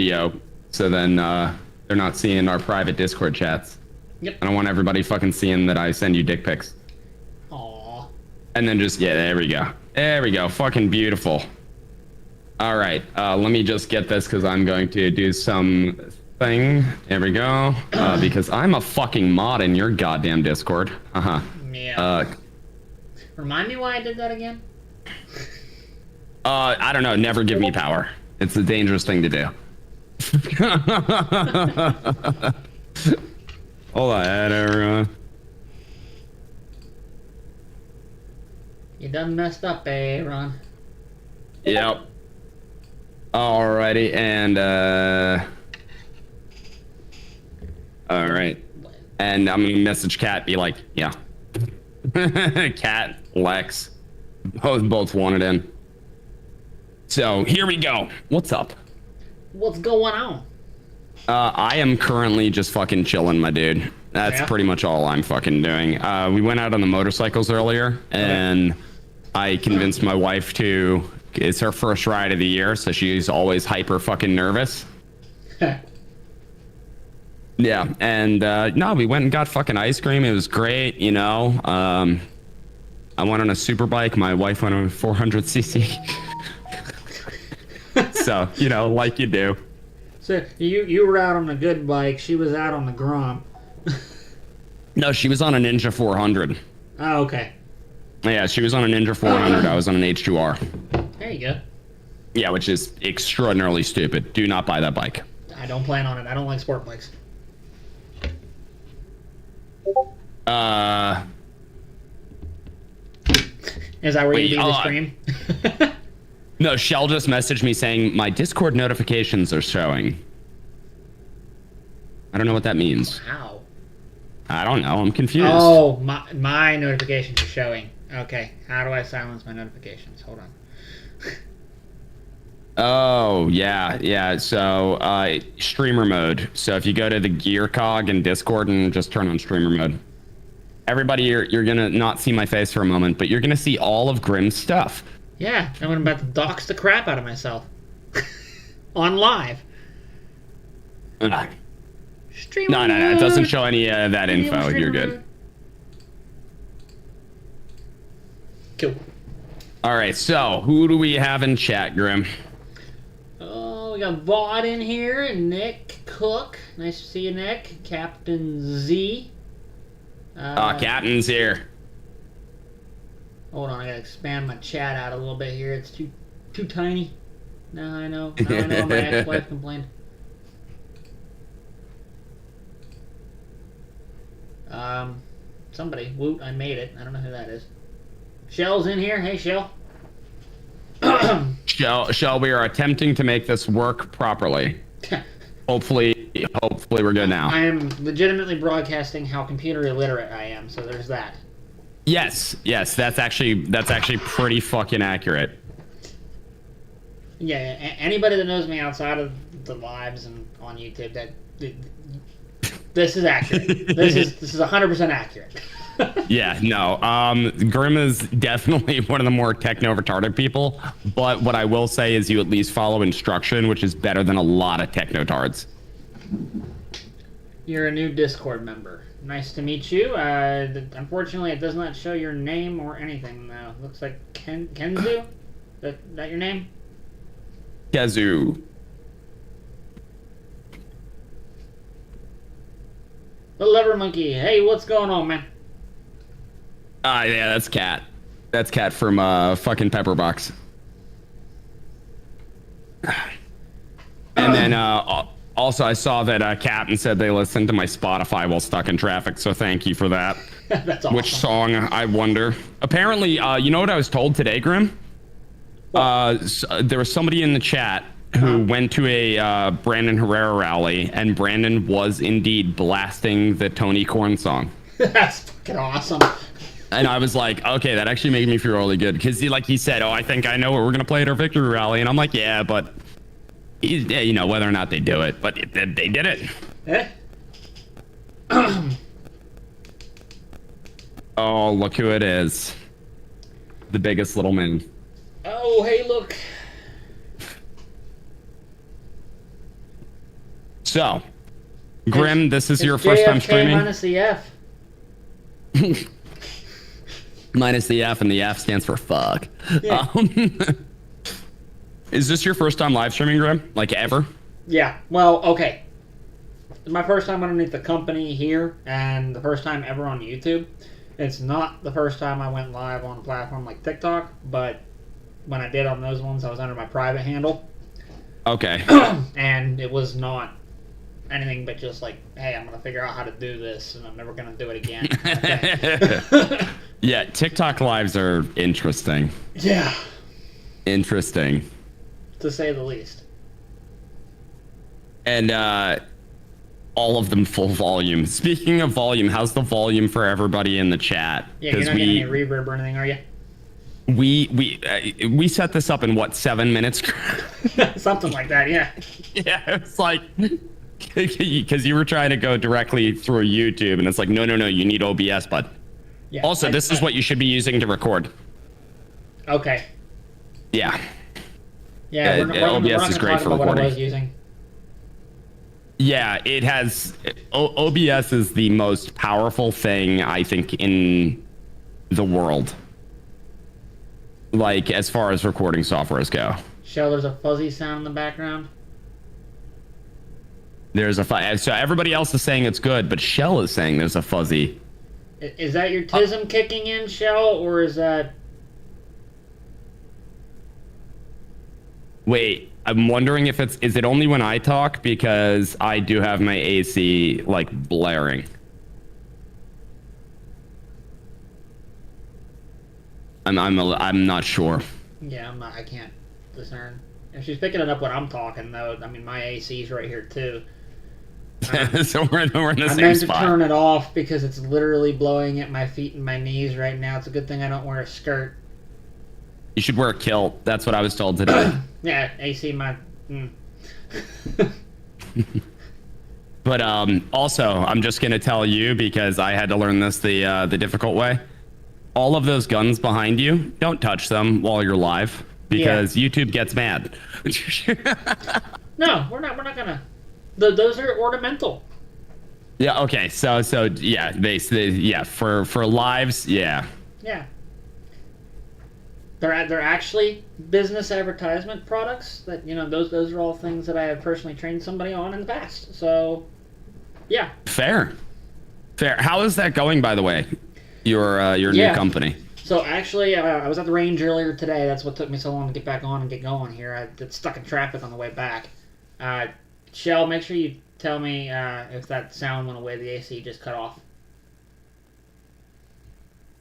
Yo. So then they're not seeing our private Discord chats. Yep. I don't want everybody fucking seeing that I send you dick pics. Aw. And then just, yeah, there we go. There we go. Fucking beautiful. All right. Let me just get this because I'm going to do some thing. There we go. Because I'm a fucking mod in your goddamn Discord. Uh-huh. Yeah. Remind me why I did that again? I don't know. Never give me power. It's a dangerous thing to do. Hold on, everyone. You done messed up, Ron. Yep. Alrighty, and alright. And I'm gonna message Cat, be like, yeah. Cat, Lex, both wanted in. So here we go. What's up? What's going on? I am currently just fucking chilling, my dude. That's pretty much all I'm fucking doing. We went out on the motorcycles earlier, and I convinced my wife to. It's her first ride of the year, so she's always hyper fucking nervous. Yeah, and no, we went and got fucking ice cream. It was great, you know. I went on a super bike. My wife went on a 400cc. So, you know, like you do. So you were out on a good bike. She was out on the Grom. No, she was on a Ninja 400. Oh, okay. Yeah, she was on a Ninja 400. I was on an H2R. There you go. Yeah, which is extraordinarily stupid. Do not buy that bike. I don't plan on it. I don't like sport bikes. Is that where you do the stream? No, Shell just messaged me saying my Discord notifications are showing. I don't know what that means. Wow. I don't know. I'm confused. Oh, my notifications are showing. Okay. How do I silence my notifications? Hold on. Oh, yeah. So, streamer mode. So if you go to the gear cog in Discord and just turn on streamer mode. Everybody, you're gonna not see my face for a moment, but you're gonna see all of Grimm's stuff. Yeah, I'm about to dox the crap out of myself. On live. Streamer No. It doesn't show any of that info. You're good. Cool. All right, so who do we have in chat, Grim? Oh, we got Vaught in here and Nick Cook. Nice to see you, Nick. Captain Z. Captain's here. Hold on, I gotta expand my chat out a little bit here. It's too tiny. Now I know. My ex-wife complained. Somebody. Woot, I made it. I don't know who that is. Shell's in here. Hey, Shell. Shell, we are attempting to make this work properly. Hopefully we're good now. I am legitimately broadcasting how computer illiterate I am, so there's that. Yes, that's actually pretty fucking accurate. Yeah, anybody that knows me outside of the lives and on YouTube, this is accurate. This is 100% accurate. Yeah, no. Grim is definitely one of the more techno retarded people, but what I will say is you at least follow instruction, which is better than a lot of technotards. You're a new Discord member. Nice to meet you. Unfortunately, it does not show your name or anything, though. Looks like Kenzu? That your name? Kazoo. The Lever Monkey. Hey, what's going on, man? Yeah, that's Cat. That's Cat from fucking Pepperbox. And then also I saw that Captain said they listened to my Spotify while stuck in traffic, so thank you for that. That's awesome. Which song, I wonder. Apparently, you know what I was told today, Grim? There was somebody in the chat who went to a Brandon Herrera rally, and Brandon was indeed blasting the Tony Korn song. That's fucking awesome. And I was like, okay, that actually made me feel really good. Because he said, oh, I think I know what we're going to play at our victory rally. And I'm like, yeah, but, you know, whether or not they do it. But they did it. Eh? Oh, look who it is. The biggest little man. Oh, hey, look. So, Grim, this is your It's first time JFK streaming? minus the F. Minus the F, and the F stands for fuck. Yeah. Is this your first time live streaming, Grim? Like, ever? Yeah. Well, okay. It's my first time underneath the company here, and the first time ever on YouTube. It's not the first time I went live on a platform like TikTok, but when I did on those ones, I was under my private handle. Okay. And it was not anything but just like, hey, I'm going to figure out how to do this, and I'm never going to do it again. Okay. Yeah, TikTok lives are interesting. Yeah. Interesting. To say the least. And all of them full volume. Speaking of volume, how's the volume for everybody in the chat? Yeah, you're not getting any reverb or anything, are you? We set this up in what, 7 minutes? Something like that, yeah. Yeah, it's like because you were trying to go directly through YouTube, and it's like no, you need OBS, bud. Yeah, also, this is what you should be using to record. Okay. Yeah. Yeah, we're not OBS is great talk for about what I recording. was using. Yeah, it has. OBS is the most powerful thing I think in the world. Like, as far as recording softwares go. Shell, there's a fuzzy sound in the background. There's a so everybody else is saying it's good, but Shell is saying there's a fuzzy. Is that your tism kicking in, Shell, or is that... Wait, I'm wondering if is it only when I talk, because I do have my AC like blaring. I'm not sure. Yeah, I can't discern. If she's picking it up when I'm talking, though, I mean, my AC's right here, too. So we're in the I same meant spot. to turn it off because it's literally blowing at my feet and my knees right now. It's a good thing I don't wear a skirt. You should wear a kilt. That's what I was told today. Yeah, AC, my... But also, I'm just gonna tell you, because I had to learn this the difficult way. All of those guns behind you, don't touch them while you're live, because YouTube gets mad. No, we're not gonna... Those are ornamental. Yeah. Okay. So yeah. Yeah. For lives. Yeah. Yeah. They're actually business advertisement products that, you know, those are all things that I have personally trained somebody on in the past. So, yeah. Fair. How is that going, by the way? Your new company. So actually, I was at the range earlier today. That's what took me so long to get back on and get going here. I got stuck in traffic on the way back. Shell, make sure you tell me if that sound went away. The AC just cut off.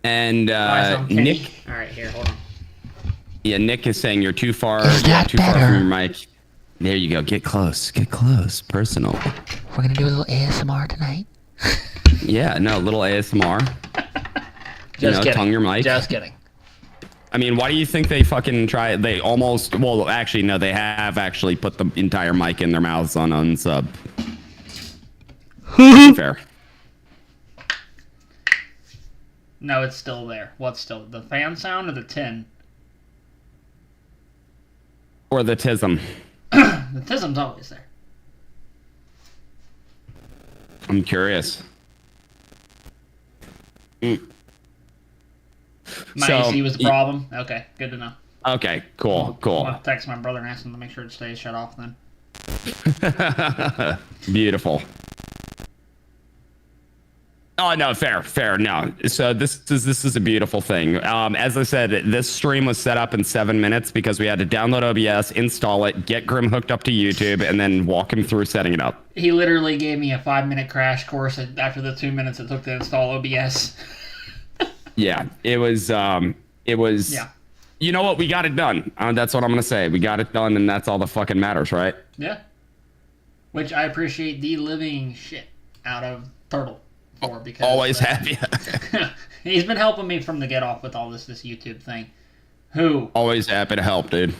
And Nick. All right, here, hold on. Yeah, Nick is saying you're too far. Is that too far better? from your mic. There you go. Get close. Personal. We're gonna do a little ASMR tonight. Yeah. No. Little ASMR. Just kidding. Tongue your mic. Just kidding. I mean, why do you think they fucking try? They almost. Well, actually, no. They have actually put the entire mic in their mouths on unsub. Fair. No, it's still there. What's still? The fan sound or the tin? Or the tism. The tism's always there. I'm curious. My AC was the problem? Okay, good to know. Okay, cool. I'll text my brother and ask him to make sure it stays shut off then. Beautiful. Oh no, fair. No, so this is a beautiful thing. As I said, this stream was set up in 7 minutes because we had to download OBS, install it, get Grim hooked up to YouTube, and then walk him through setting it up. He literally gave me a 5-minute crash course after the 2 minutes it took to install OBS. Yeah, it was. Yeah. You know what? We got it done. That's what I'm gonna say. We got it done, and that's all that fucking matters, right? Yeah. Which I appreciate the living shit out of Turtle for, because Always happy. he's been helping me from the get off with all this YouTube thing. Who? Always happy to help, dude.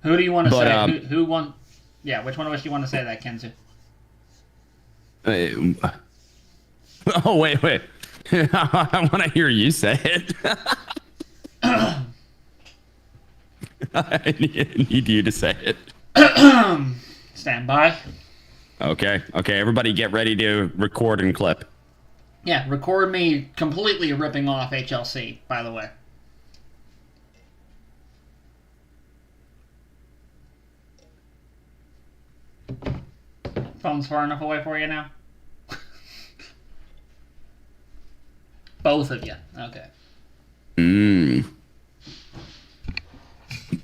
Who do you want to say? But, Who won? Yeah, which one of us do you want to say that, Kenzu? Oh wait. I want to hear you say it. I need you to say it. Stand by. Okay. Okay. Everybody, get ready to record and clip. Yeah, record me completely ripping off HLC, by the way. Phone's far enough away for you now? Both of you. Okay.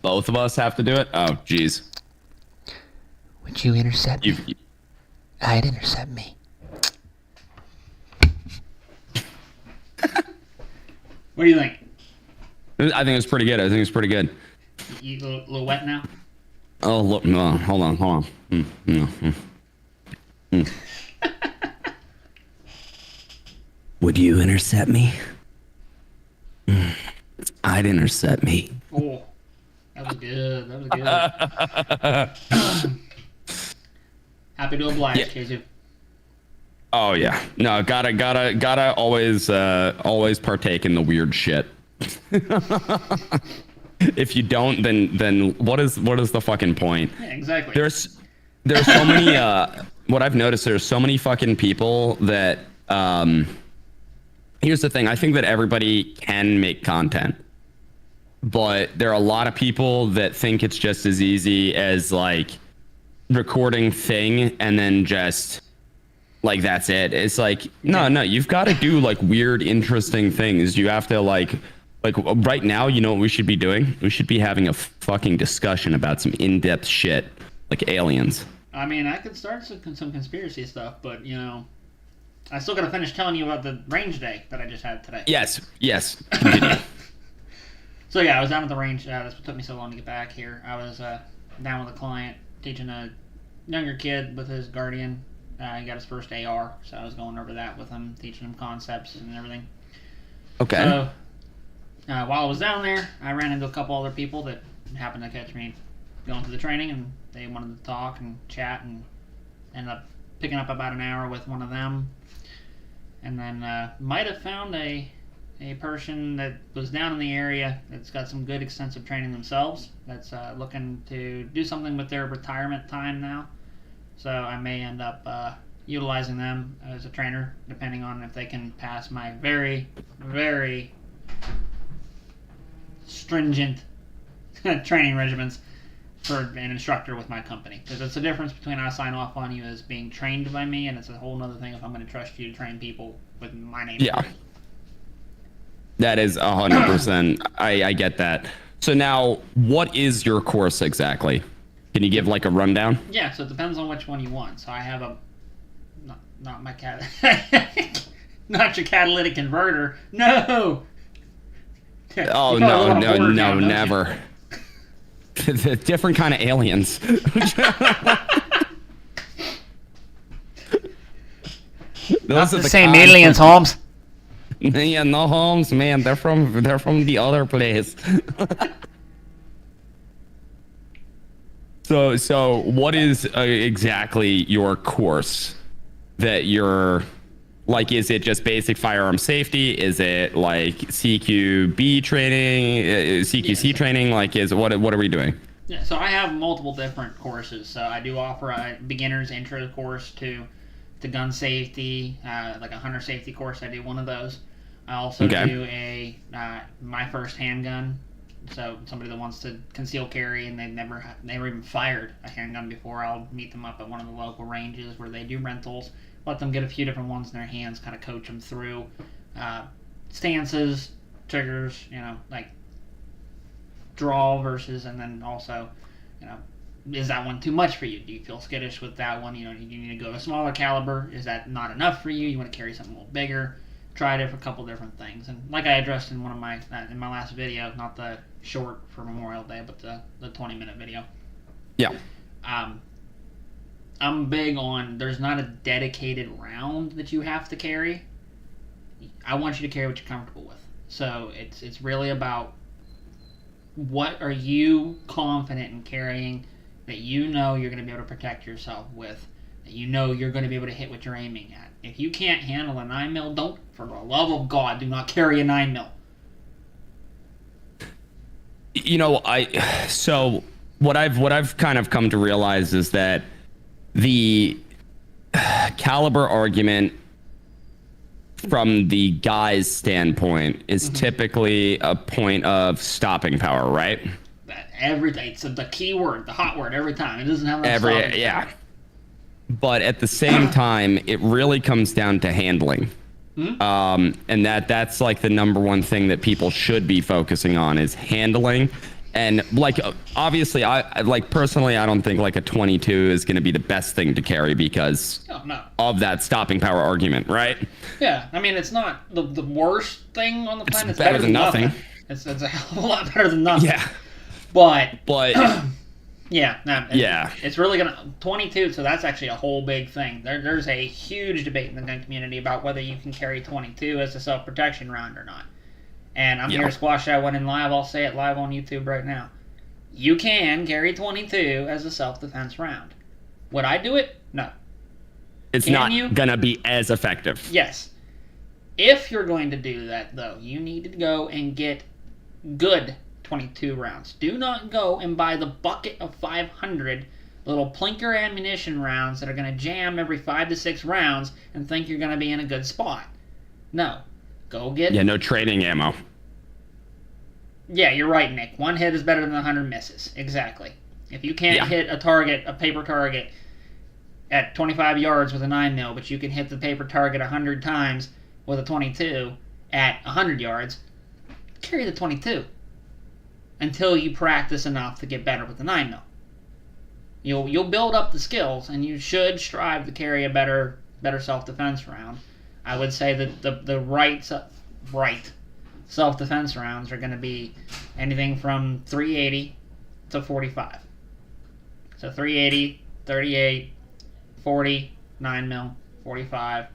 Both of us have to do it? Oh, jeez. Would you intercept me? You, I'd intercept me. What do you think? I think it's pretty good. I think it's pretty good. You a little wet now? Oh, look. No, hold on. Would you intercept me? I'd intercept me. Oh, that was good. That was good. Happy to oblige, Yeah. Kazu. Oh yeah. No, gotta always partake in the weird shit. If you don't, then what is the fucking point? Yeah, exactly. There's so many what I've noticed, there's so many fucking people that here's the thing, I think that everybody can make content. But there are a lot of people that think it's just as easy as like recording thing and then just like that's it. It's like no, you've got to do like weird, interesting things. You have to like right now, you know what we should be doing? We should be having a fucking discussion about some in-depth shit like aliens. I mean, I could start some conspiracy stuff, but you know, I still gotta finish telling you about the range day that I just had today. Yes. Continue. So yeah, I was down at the range. That's what took me so long to get back here. I was down with a client teaching a younger kid with his guardian. He got his first AR, so I was going over that with him, teaching him concepts and everything. Okay. So while I was down there, I ran into a couple other people that happened to catch me going to the training, and they wanted to talk and chat, and ended up picking up about an hour with one of them, and then might have found a person that was down in the area that's got some good extensive training themselves, that's looking to do something with their retirement time now. So I may end up utilizing them as a trainer, depending on if they can pass my very, very stringent training regimens for an instructor with my company. Because it's the difference between I sign off on you as being trained by me, and it's a whole other thing if I'm going to trust you to train people with my name. Yeah. That is 100%. I get that. So now, what is your course exactly? Can you give like a rundown? Yeah, so it depends on which one you want. So I have a not my cat, not your catalytic converter. No. Oh no, never. The different kind of aliens. Not the same aliens, Holmes. Yeah, no, Holmes, man. They're from the other place. So what is exactly your course that you're like? Is it just basic firearm safety? Is it like CQB training, CQC training? Like, what are we doing? Yeah, so I have multiple different courses. So I do offer a beginner's intro course to gun safety, like a hunter safety course. I do one of those. I also do a my first handgun. So somebody that wants to conceal carry and they've never even fired a handgun before, I'll meet them up at one of the local ranges where they do rentals. Let them get a few different ones in their hands, kind of coach them through stances, triggers, you know, like draw versus, and then also, you know, is that one too much for you? Do you feel skittish with that one? You know, you need to go a smaller caliber. Is that not enough for you? You want to carry something a little bigger? Try it for a couple different things. And like I addressed in one of my in my last video, not the short for Memorial Day, but the 20-minute video. Yeah. I'm big on there's not a dedicated round that you have to carry. I want you to carry what you're comfortable with. So it's really about what are you confident in carrying that you know you're going to be able to protect yourself with, that you know you're going to be able to hit what you're aiming at. If you can't handle a 9mm, don't, for the love of God, do not carry a 9mm. You know, so what I've kind of come to realize is that the caliber argument from the guy's standpoint is typically a point of stopping power, right? Everything. It's the key word, the hot word every time. It doesn't have enough stopping power. But at the same time, it really comes down to handling. And that's like the number one thing that people should be focusing on is handling. And like, obviously, I like personally, I don't think like a 22 is going to be the best thing to carry because of that stopping power argument, right? Yeah, I mean, it's not the worst thing on the planet. It's better than nothing. It's a hell of a lot better than nothing. Yeah. But yeah, it's really gonna 22. So that's actually a whole big thing. There's a huge debate in the gun community about whether you can carry 22 as a self-protection round or not. And I'm here to squash that one in live. I'll say it live on YouTube right now. You can carry 22 as a self-defense round. Would I do it? No. It's not gonna be as effective. Yes. If you're going to do that, though, you need to go and get good 22 rounds. Do not go and buy the bucket of 500 little plinker ammunition rounds that are going to jam every 5 to 6 rounds and think you're going to be in a good spot. No. Go get... Yeah, no training ammo. Yeah, you're right, Nick. One hit is better than 100 misses. Exactly. If you can't hit a target, a paper target, at 25 yards with a 9mm, but you can hit the paper target 100 times with a 22 at 100 yards, carry the 22. Until you practice enough to get better with the 9mm. You'll build up the skills, and you should strive to carry a better self-defense round. I would say that the right self-defense rounds are going to be anything from 380 to 45. So 380, 38, 40, 9mm, 45.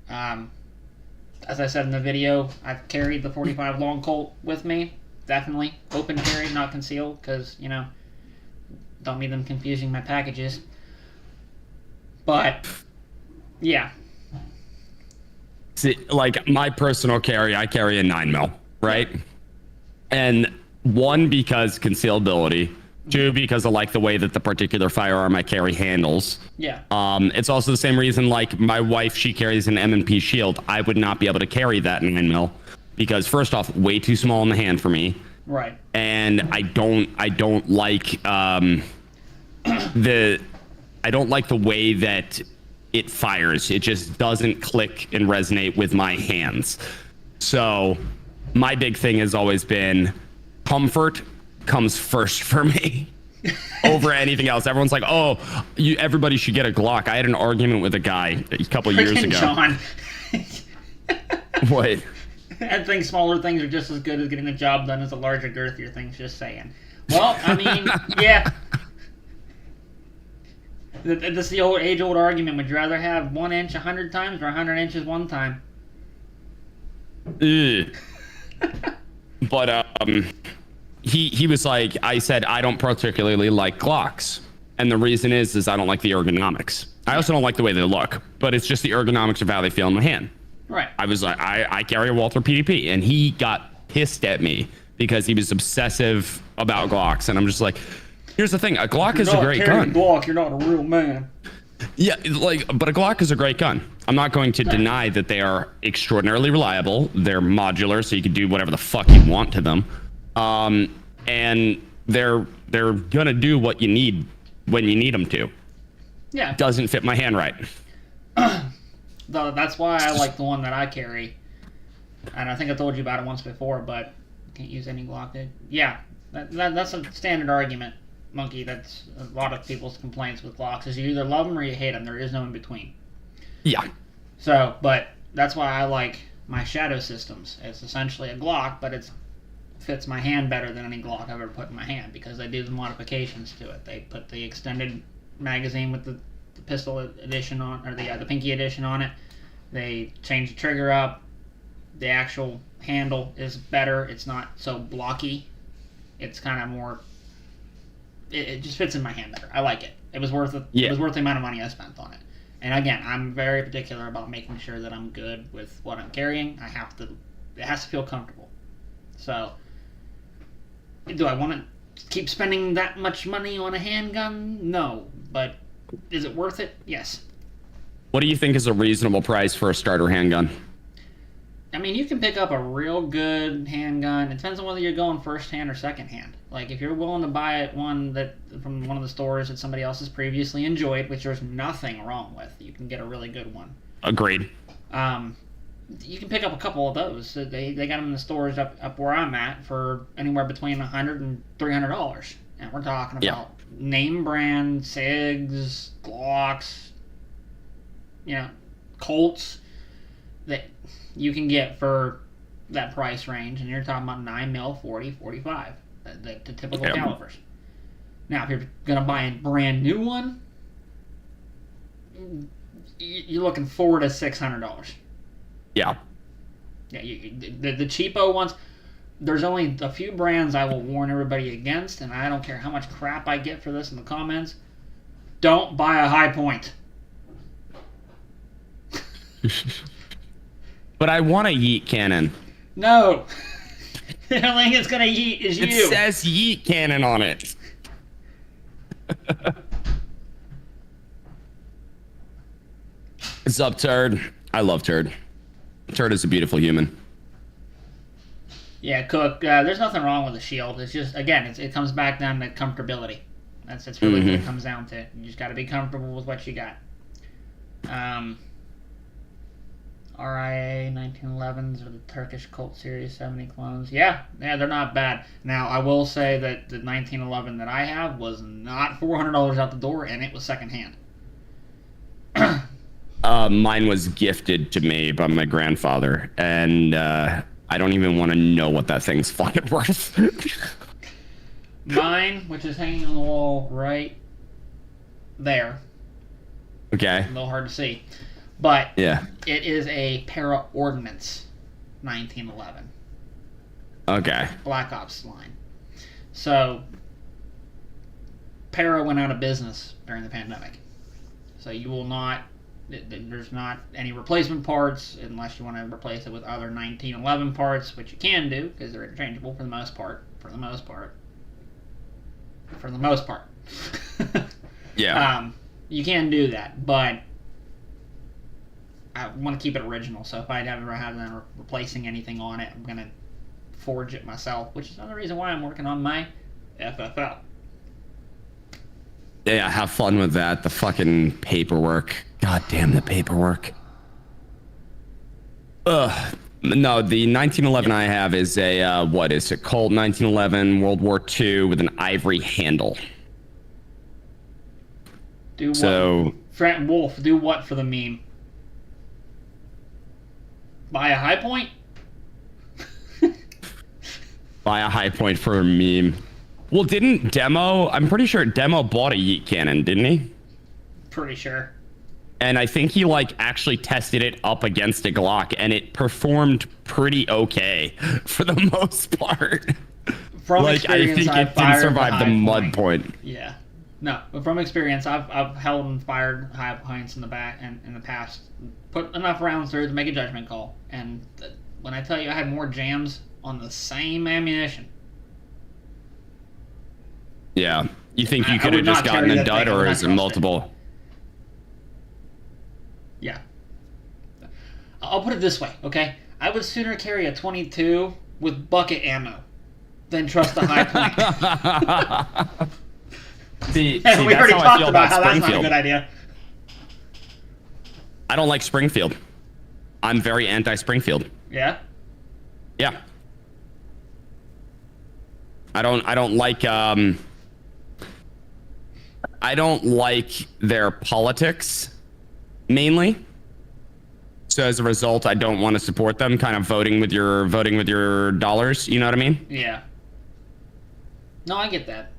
As I said in the video, I've carried the 45 long Colt with me. Definitely. Open carry, not concealed, because, don't need them confusing my packages. But, yeah. See, like, my personal carry, I carry a 9mm, right? And one, because concealability. Two, because I like the way that the particular firearm I carry handles. Yeah. It's also the same reason, like, my wife, she carries an M&P Shield. I would not be able to carry that 9mm. Because first off, way too small in the hand for me. Right. And I don't like I don't like the way that it fires. It just doesn't click and resonate with my hands. So my big thing has always been comfort comes first for me over anything else. Everyone's like, "Oh, everybody should get a Glock." I had an argument with a guy a couple years ago. John. What? I think smaller things are just as good as getting the job done as a larger, girthier things, just saying. Well, I mean, yeah. This is the age-old argument. Would you rather have 1 inch 100 times or 100 inches 1 time? But he was like, I said, I don't particularly like Glocks. And the reason is I don't like the ergonomics. I also don't like the way they look, but it's just the ergonomics of how they feel in my hand. Right. I was like, I carry a Walther PDP, and he got pissed at me because he was obsessive about Glocks. And I'm just like, here's the thing, a Glock is a great gun. Glock, you're not a real man. Yeah, but a Glock is a great gun. I'm not going to deny that they are extraordinarily reliable. They're modular, so you can do whatever the fuck you want to them. And they're gonna do what you need when you need them to. Yeah. Doesn't fit my hand right. That's why I like the one that I carry. And I think I told you about it once before, but can't use any Glock. Yeah, that's a standard argument, Monkey. That's a lot of people's complaints with Glocks is you either love them or you hate them. There is no in between. Yeah. So, but that's why I like my Shadow Systems. It's essentially a Glock, but it fits my hand better than any Glock I've ever put in my hand because they do the modifications to it. They put the extended magazine with the pistol edition on, or the pinky edition on it. They change the trigger up. The actual handle is better. It's not so blocky. It's kind of more. It just fits in my hand better. I like it. It was worth it. Yeah. It was worth the amount of money I spent on it. And again, I'm very particular about making sure that I'm good with what I'm carrying. It has to feel comfortable. So, do I want to keep spending that much money on a handgun? No, but is it worth it? Yes. What do you think is a reasonable price for a starter handgun? I mean, you can pick up a real good handgun. It depends on whether you're going first hand or second hand. Like, if you're willing to buy one that from one of the stores that somebody else has previously enjoyed, which there's nothing wrong with, you can get a really good one. Agreed. You can pick up a couple of those. They got them in the stores up where I'm at for anywhere between $100 and $300. And we're talking about name brand SIGs, Glocks, Colts that you can get for that price range, and you're talking about 9mm, 40, 45, the typical calibers. Now, if you're going to buy a brand new one, you're looking $400 to $600. Yeah. Yeah, the cheapo ones, there's only a few brands I will warn everybody against, and I don't care how much crap I get for this in the comments. Don't buy a High Point. But I want a yeet cannon. No. The only thing it's going to yeet is you. It says yeet cannon on it. What's up, Turd? I love Turd. Turd is a beautiful human. Yeah, Cook, there's nothing wrong with the shield. It's just, again, it comes back down to comfortability. That's really what it comes down to. You just got to be comfortable with what you got. RIA 1911s or the Turkish Colt Series 70 clones. Yeah, they're not bad. Now, I will say that the 1911 that I have was not $400 out the door, and it was secondhand. Mine was gifted to me by my grandfather, and I don't even want to know what that thing's fucking worth. Mine, which is hanging on the wall right there. Okay. A little hard to see. But yeah, it is a Para Ordnance 1911. Okay. Black Ops line. So, Para went out of business during the pandemic. So you will not, there's not any replacement parts unless you want to replace it with other 1911 parts, which you can do because they're interchangeable for the most part. Yeah. You can do that, but I want to keep it original, so if I ever have them replacing anything on it, I'm going to forge it myself, which is another reason why I'm working on my FFL. Yeah, have fun with that. The fucking paperwork. God damn the paperwork. Ugh. No, the 1911 I have is a, what is it? Colt 1911 World War II with an ivory handle. Do what? So, Wolf, do what for the meme? Buy a High Point? Buy a High Point for a meme. Well, didn't Demo... I'm pretty sure Demo bought a yeet cannon, didn't he? Pretty sure. And I think he, like, actually tested it up against a Glock, and it performed pretty okay for the most part. From like, experience, I think it didn't survive the mud point. Yeah. No, but from experience, I've held and fired High Points in the back and in the past. Put enough rounds through to make a judgment call. And when I tell you I had more jams on the same ammunition. Yeah. You think you could have just gotten a dud, or is it multiple? Yeah. I'll put it this way, okay? I would sooner carry a 22 with bucket ammo than trust a High Point. See, we already talked about how that's not a good idea. I don't like Springfield. I'm very anti-Springfield. Yeah? Yeah. I don't like their politics, mainly. So as a result, I don't want to support them, kind of voting with your dollars, you know what I mean? Yeah. No, I get that.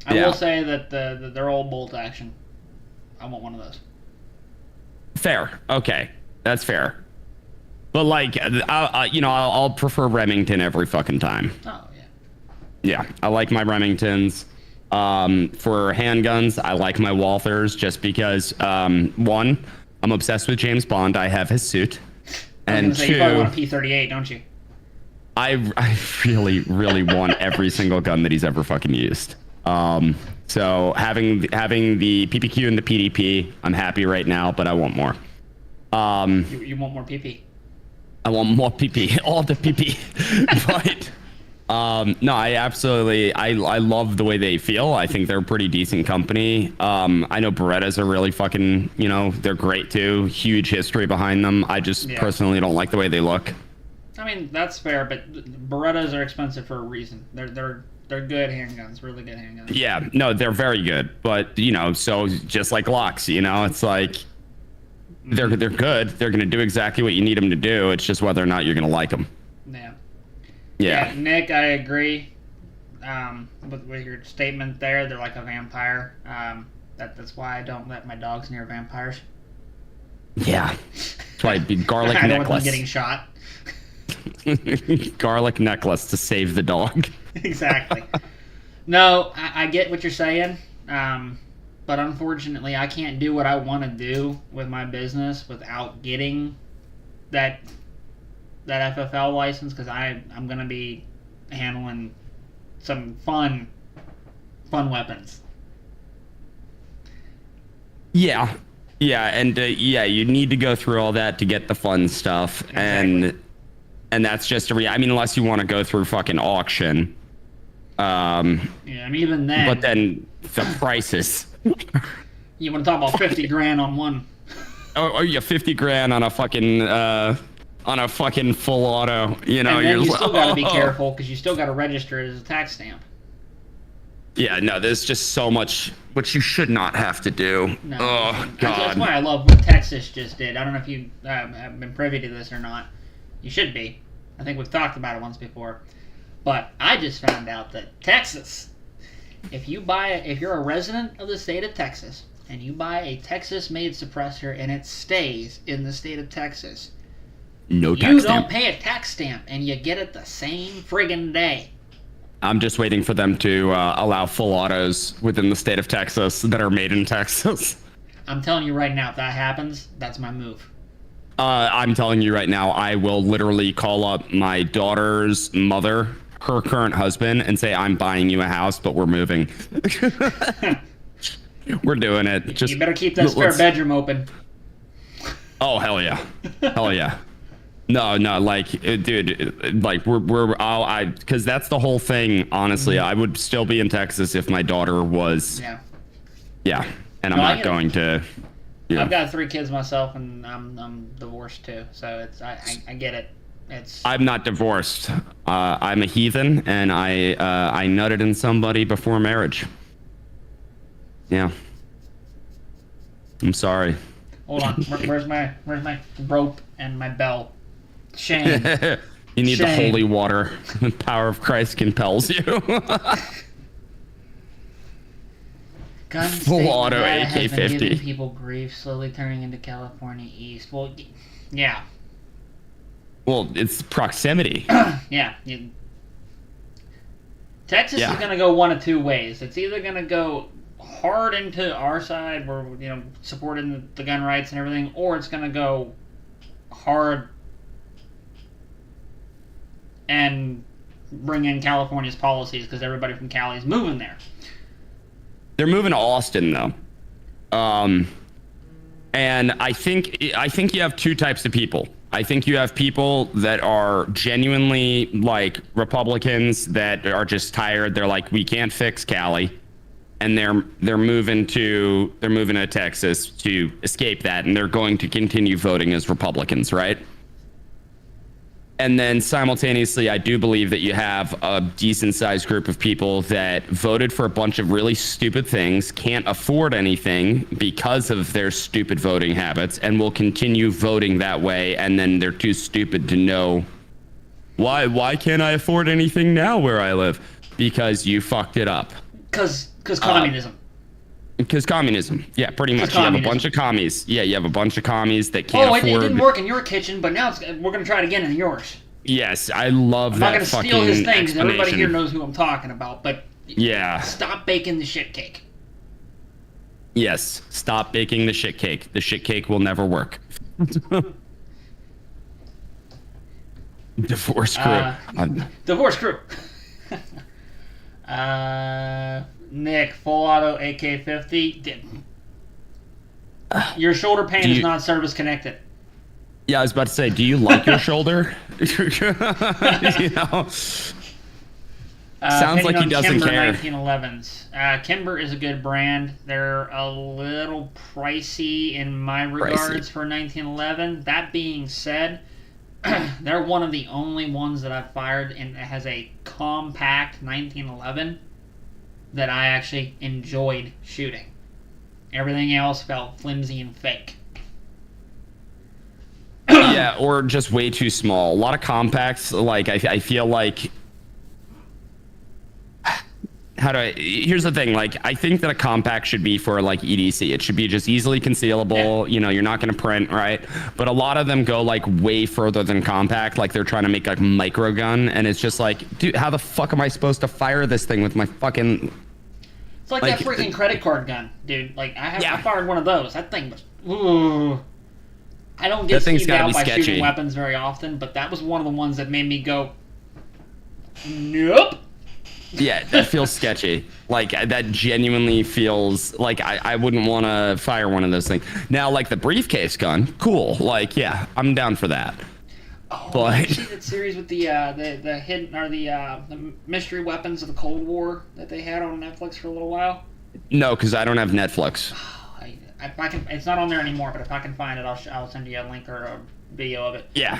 I will say that their old bolt action, I want one of those. Fair. Okay. That's fair. But like, I'll prefer Remington every fucking time. Oh, yeah. Yeah, I like my Remingtons. For handguns, I like my Walthers just because, one, I'm obsessed with James Bond. I have his suit. And two, you probably want a P-38, don't you? I really, really want every single gun that he's ever fucking used. So having the PPQ and the PDP, I'm happy right now, but I want more. You want more PP? I want more PP, all the PP. But no, I absolutely, I love the way they feel. I think they're a pretty decent company. I know Berettas are really fucking, you know, they're great too. Huge history behind them. I just personally don't like the way they look. I mean, that's fair, but Berettas are expensive for a reason. They're good handguns, really good handguns. Yeah, no, they're very good, but you know, so just like Glocks, you know, it's like they're good. They're gonna do exactly what you need them to do. It's just whether or not you're gonna like them. Yeah. Nick, I agree with your statement there. They're like a vampire. That's why I don't let my dogs near vampires. Yeah, that's why garlic I don't necklace. want them getting shot. Garlic necklace to save the dog. Exactly. No, I get what you're saying, but unfortunately, I can't do what I want to do with my business without getting that FFL license, because I'm gonna be handling some fun weapons. Yeah, and you need to go through all that to get the fun stuff, Exactly. and that's just I mean, unless you want to go through fucking auction. Yeah, I mean, even then. But then the prices. You want to talk about 50 grand on one? Oh yeah, 50 grand on a fucking full auto. You know, And then you you're still got to be careful because you still got to register it as a tax stamp. Yeah, no, there's just so much which you should not have to do. No, oh God. That's why I love what Texas just did. I don't know if you have been privy to this or not. You should be. I think we've talked about it once before. But I just found out that Texas, if you're a resident of the state of Texas and you buy a Texas-made suppressor and it stays in the state of Texas, no tax you stamp. don't pay a tax stamp and you get it the same friggin' day. I'm just waiting for them to allow full autos within the state of Texas that are made in Texas. I'm telling you right now, if that happens, that's my move. I'm telling you right now, I will literally call up my daughter's mother, her current husband, and say, I'm buying you a house, but we're moving. We're doing it. Just you better keep that spare bedroom open. Oh, hell yeah. Hell yeah. No, like, dude, like, because that's the whole thing, honestly. I would still be in Texas if my daughter was. Yeah. And I'm not going to. You know. I've got 3 kids myself, and I'm divorced too, so I get it. I'm not divorced. I'm a heathen, and I nutted in somebody before marriage. Yeah. I'm sorry. Hold on. Where's my rope and my bell? Shame. You need the holy water. The power of Christ compels you. Full auto AK-50. Giving people grief, slowly turning into California East. Well, yeah. Well, it's proximity. Yeah. Texas is going to go one of 2 ways. It's either going to go hard into our side, where supporting the gun rights and everything, or it's going to go hard and bring in California's policies because everybody from Cali is moving there. They're moving to Austin, though. And I think you have 2 types of people. I think you have people that are genuinely like Republicans that are just tired. They're like, we can't fix Cali, and they're moving to Texas to escape that, and they're going to continue voting as Republicans, right? And then simultaneously, I do believe that you have a decent-sized group of people that voted for a bunch of really stupid things, can't afford anything because of their stupid voting habits, and will continue voting that way, and then they're too stupid to know, why can't I afford anything now where I live? Because you fucked it up. Because communism. Because communism. Yeah, pretty much. You have a bunch of commies. Yeah, you have a bunch of commies that can't afford... it didn't work in your kitchen, but now we're going to try it again in yours. Yes, I love that. I'm not going to steal his thing, because everybody here knows who I'm talking about, but... Yeah. Stop baking the shit cake. Yes, stop baking the shit cake. The shit cake will never work. Divorce crew. Divorce crew. Nick, full auto AK-50. Your shoulder pain is not service connected. Yeah, I was about to say, do you like your shoulder? You know? Sounds like he doesn't Kimber care. 1911s. Kimber is a good brand. They're a little pricey in my regards for 1911. That being said, they're one of the only ones that I've fired and that has a compact 1911 that I actually enjoyed shooting. Everything else felt flimsy and fake. Yeah, or just way too small. A lot of compacts, like, I feel like... Here's the thing, like, I think that a compact should be for, like, EDC. It should be just easily concealable. Yeah. You know, you're not going to print, right? But a lot of them go, like, way further than compact. Like, they're trying to make, like, micro gun. And it's just like, dude, how the fuck am I supposed to fire this thing with my fucking... It's like that freaking credit card gun, dude. Like, I fired one of those. That thing was... Ooh. I don't get skeeved out by shooting weapons very often, but that was one of the ones that made me go, nope. Yeah, that feels sketchy. Like, that genuinely feels like I wouldn't want to fire one of those things. Now, like the briefcase gun, cool. Like, yeah, I'm down for that. Oh, but did you see that series with the hidden or the mystery weapons of the Cold War that they had on Netflix for a little while? No, because I don't have Netflix. If I can, it's not on there anymore. But if I can find it, I'll send you a link or a video of it. Yeah.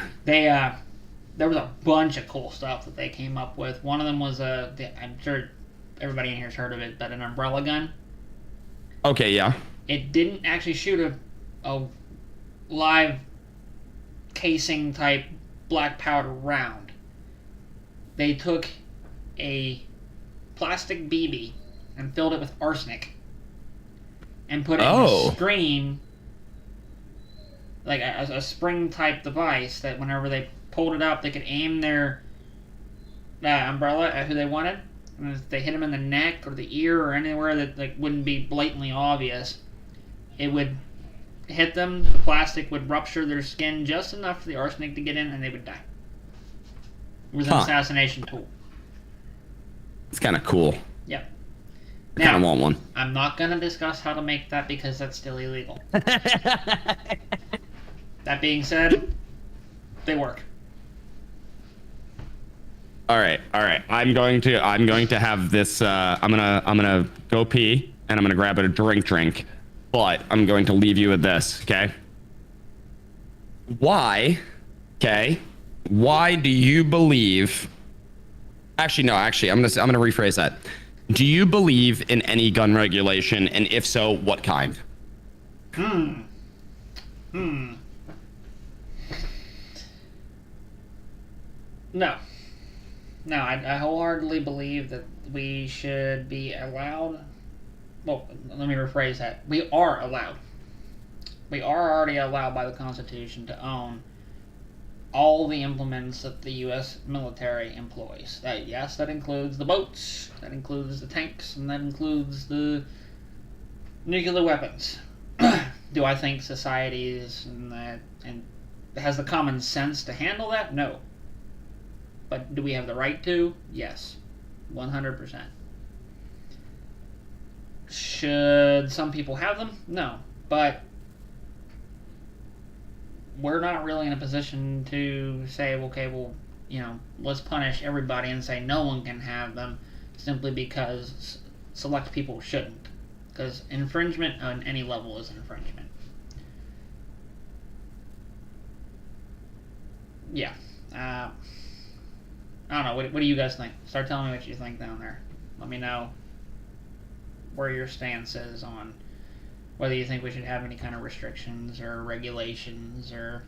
There was a bunch of cool stuff that they came up with. One of them was I'm sure everybody in here has heard of it, but an umbrella gun. Okay, yeah. It didn't actually shoot a live casing type black powder round. They took a plastic BB and filled it with arsenic and put it in a screen, like a spring type device that whenever they pulled it up, they could aim their umbrella at who they wanted. And if they hit them in the neck or the ear or anywhere that like wouldn't be blatantly obvious, it would hit them. The plastic would rupture their skin just enough for the arsenic to get in, and they would die. It was an assassination tool. It's kind of cool. Yep. I kind of want one. I'm not going to discuss how to make that because that's still illegal. That being said, they work. All right. I'm going to have this. I'm gonna go pee and I'm gonna grab a drink. But I'm going to leave you with this. Okay. Why? Okay. Why do you believe? Actually, no. Actually, I'm gonna rephrase that. Do you believe in any gun regulation, and if so, what kind? No, I wholeheartedly believe that we should be allowed. Well, let me rephrase that. We are allowed. We are already allowed by the Constitution to own all the implements that the U.S. military employs. That includes the boats, that includes the tanks, and that includes the nuclear weapons. Do I think society is and has the common sense to handle that? No. But do we have the right to? Yes. 100%. Should some people have them? No. But we're not really in a position to say, okay, well, let's punish everybody and say no one can have them simply because select people shouldn't. Because infringement on any level is infringement. Yeah. I don't know. What do you guys think? Start telling me what you think down there. Let me know where your stance is on whether you think we should have any kind of restrictions or regulations or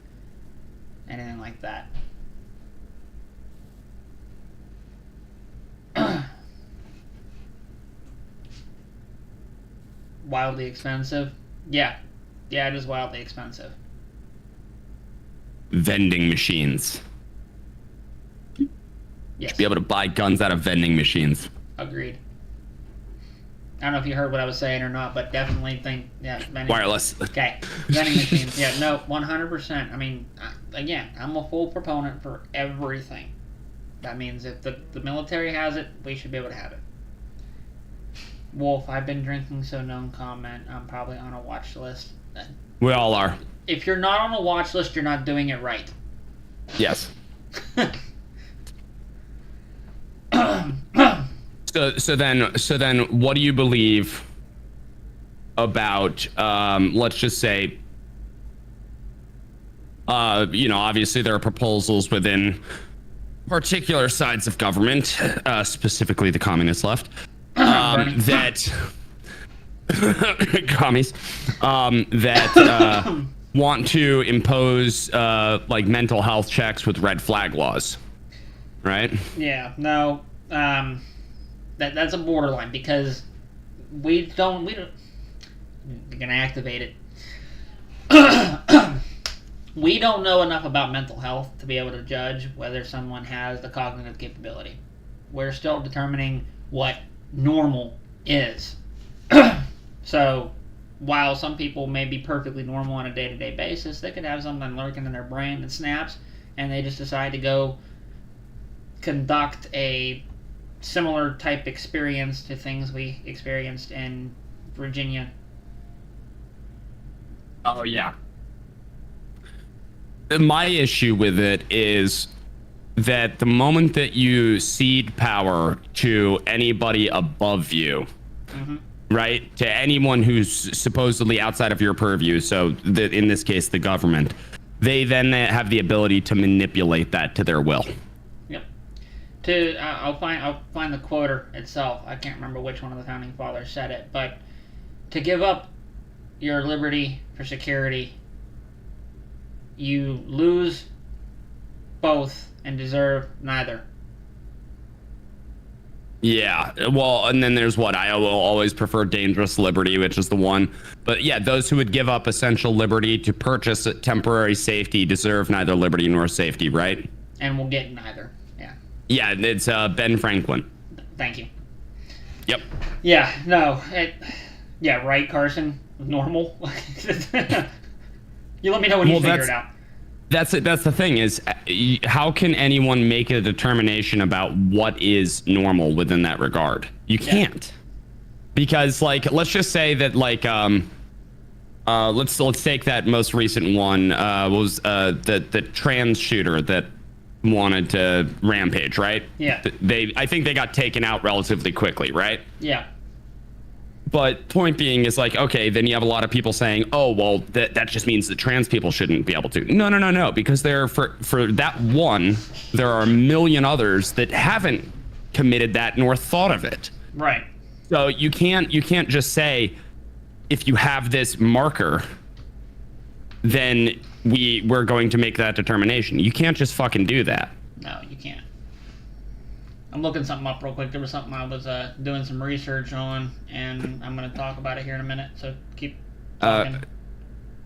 anything like that. Wildly expensive? Yeah, it is wildly expensive. Vending machines. Yes. Should be able to buy guns out of vending machines. Agreed. I don't know if you heard what I was saying or not, but definitely think, wireless. Okay, vending machines. Yeah, no, 100%. I mean, again, I'm a full proponent for everything. That means if the military has it, we should be able to have it. Wolf, I've been drinking, so no comment. I'm probably on a watch list. We all are. If you're not on a watch list, you're not doing it right. Yes. So then, what do you believe about, let's just say, obviously there are proposals within particular sides of government, specifically the communist left, that commies, that want to impose like mental health checks with red flag laws, right? Yeah, no, that's a borderline because we don't. You're gonna activate it. We don't know enough about mental health to be able to judge whether someone has the cognitive capability. We're still determining what normal is. So, while some people may be perfectly normal on a day-to-day basis, they could have something lurking in their brain that snaps, and they just decide to go conduct a similar type experience to things we experienced in Virginia. Oh, yeah. My issue with it is that the moment that you cede power to anybody above you, right, to anyone who's supposedly outside of your purview, so that in this case the government, they then have the ability to manipulate that to their will. Yep. I'll find the quote itself. I can't remember which one of the founding fathers said it, but to give up your liberty for security, you lose both and deserve neither. Yeah, well, and then there's what I will always prefer dangerous liberty, which is the one. But yeah, those who would give up essential liberty to purchase temporary safety deserve neither liberty nor safety, right? And will get neither. Yeah. Yeah, it's Ben Franklin. Thank you. Yep. Yeah, no. Yeah, right, Carson? Normal? You let me know when you figure it out. That's it. That's the thing is, how can anyone make a determination about what is normal within that regard? You can't, because like, let's just say that like, let's take that most recent one, was the trans shooter that wanted to rampage, right? Yeah. I think they got taken out relatively quickly, right? Yeah. But point being is like, okay, then you have a lot of people saying, oh, well, that just means that trans people shouldn't be able to. No, because for that one, there are a million others that haven't committed that nor thought of it. Right. So you can't just say, if you have this marker, then we're going to make that determination. You can't just fucking do that. No, you can't. I'm looking something up real quick. There was something I was doing some research on, and I'm going to talk about it here in a minute. So keep talking.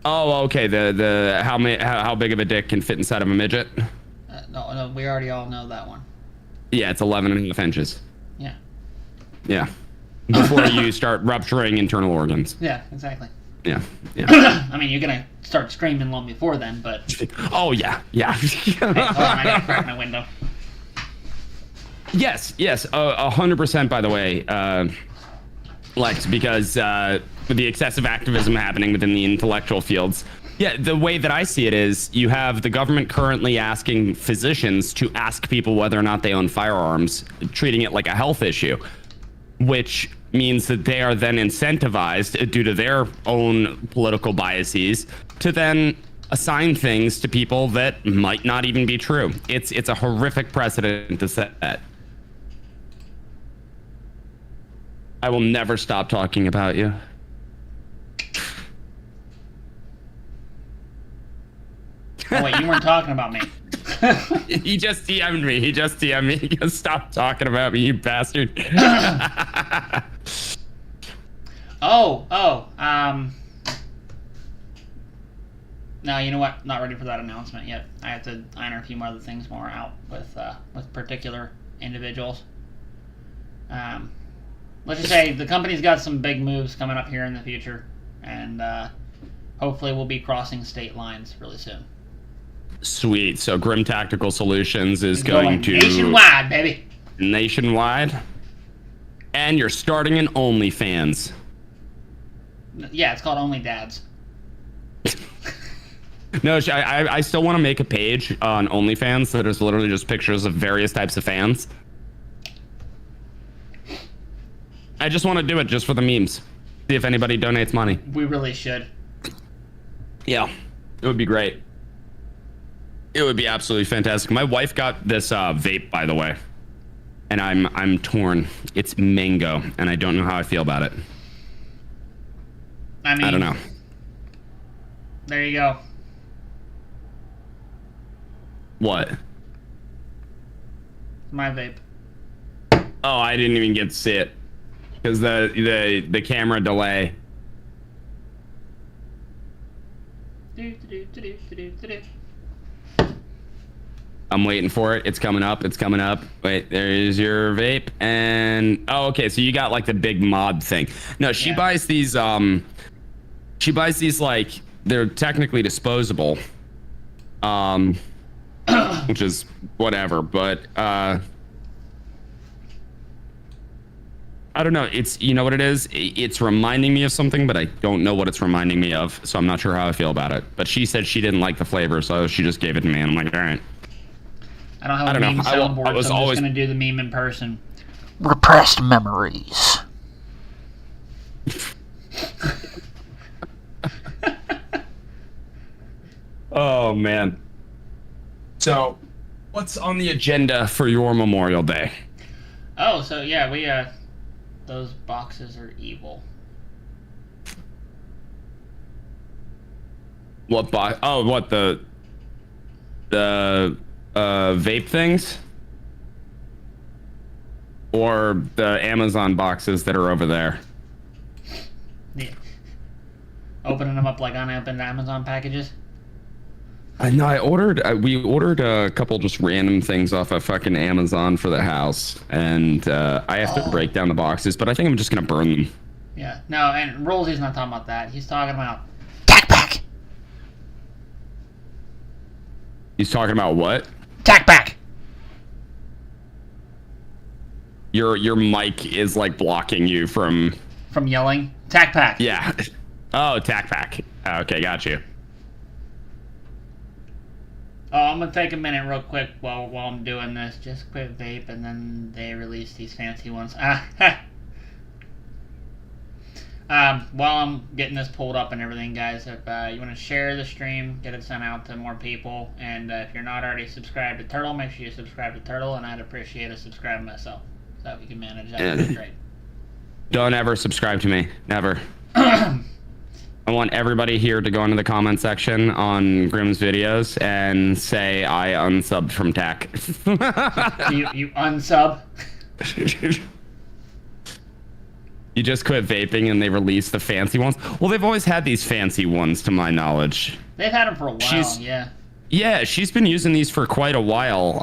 Oh, okay. The how big of a dick can fit inside of a midget? No, we already all know that one. Yeah, it's 11.5 inches. Yeah. Yeah. Before you start rupturing internal organs. Yeah, exactly. Yeah. I mean, you're gonna start screaming long before then, but. Oh yeah. Hey, hold on, I gotta crack my window. Yes, 100%. By the way, Lex, because with the excessive activism happening within the intellectual fields, yeah, the way that I see it is you have the government currently asking physicians to ask people whether or not they own firearms, treating it like a health issue, which means that they are then incentivized due to their own political biases to then assign things to people that might not even be true. It's a horrific precedent to set. I will never stop talking about you. Oh wait, you weren't talking about me. He just DM'd me. He goes, stop talking about me, you bastard. No, you know what? Not ready for that announcement yet. I have to iron a few more other things more out with particular individuals. Let's just say the company's got some big moves coming up here in the future, and hopefully we'll be crossing state lines really soon. Sweet. So Grim Tactical Solutions is going to... nationwide, baby. Nationwide? And you're starting an OnlyFans. Yeah, it's called Only Dads. No, I still want to make a page on OnlyFans that is literally just pictures of various types of fans. I just want to do it just for the memes. See if anybody donates money. We really should. Yeah, it would be great. It would be absolutely fantastic. My wife got this vape, by the way, and I'm torn. It's mango, and I don't know how I feel about it. I mean, I don't know. There you go. What? My vape. Oh, I didn't even get to see it because the camera delay. I'm waiting for it. It's coming up. It's coming up. Wait, there's your vape. And oh, okay. So you got like the big mod thing. No, she buys these. She buys these like they're technically disposable. Which is whatever. But I don't know. It's you know what it is. It's reminding me of something, but I don't know what it's reminding me of. So I'm not sure how I feel about it. But she said she didn't like the flavor, so she just gave it to me, and I'm like, all right. I don't have a meme soundboard, so I'm just gonna do the meme in person. Repressed memories. Oh man. So, what's on the agenda for your Memorial Day? Oh, so yeah, we those boxes are evil. What box? Oh, what the vape things? Or the Amazon boxes that are over there? Yeah. Opening them up like unopened Amazon packages? I know. We ordered a couple just random things off of fucking Amazon for the house, and I have to break down the boxes, but I think I'm just gonna burn them. Yeah. No, and Rollsy's not talking about that. He's talking about Tack back. He's talking about what? Tack back. Your mic is like blocking you from yelling. Tack pack. Yeah. Oh, tack pack. Okay, got you. Oh, I'm gonna take a minute real quick while I'm doing this. Just quit vape, and then they release these fancy ones. While I'm getting this pulled up and everything, guys, if you want to share the stream, get it sent out to more people, and if you're not already subscribed to Turtle, make sure you subscribe to Turtle, and I'd appreciate a subscribe myself, so we can manage that. That'd be great. Don't ever subscribe to me. Never. I want everybody here to go into the comment section on Grimm's videos and say I unsubbed from Tack. you unsub? You just quit vaping and they released the fancy ones? Well, they've always had these fancy ones to my knowledge. They've had them for a while, yeah. Yeah, she's been using these for quite a while.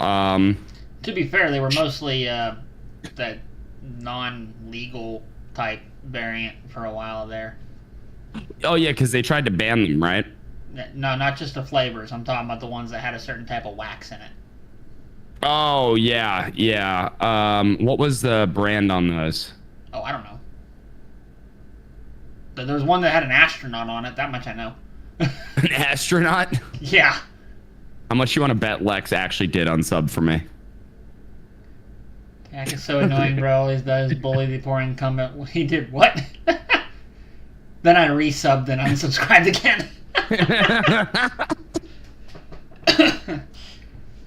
To be fair, they were mostly that non-legal type variant for a while there. Oh, yeah, because they tried to ban them, right? No, not just the flavors. I'm talking about the ones that had a certain type of wax in it. Oh, yeah, yeah. What was the brand on those? Oh, I don't know. But there was one that had an astronaut on it. That much I know. An astronaut? Yeah. How much you want to bet Lex actually did unsub for me? Jack is so annoying, bro. Always does bully the poor incumbent. He did what? Then I resubbed and unsubscribed again.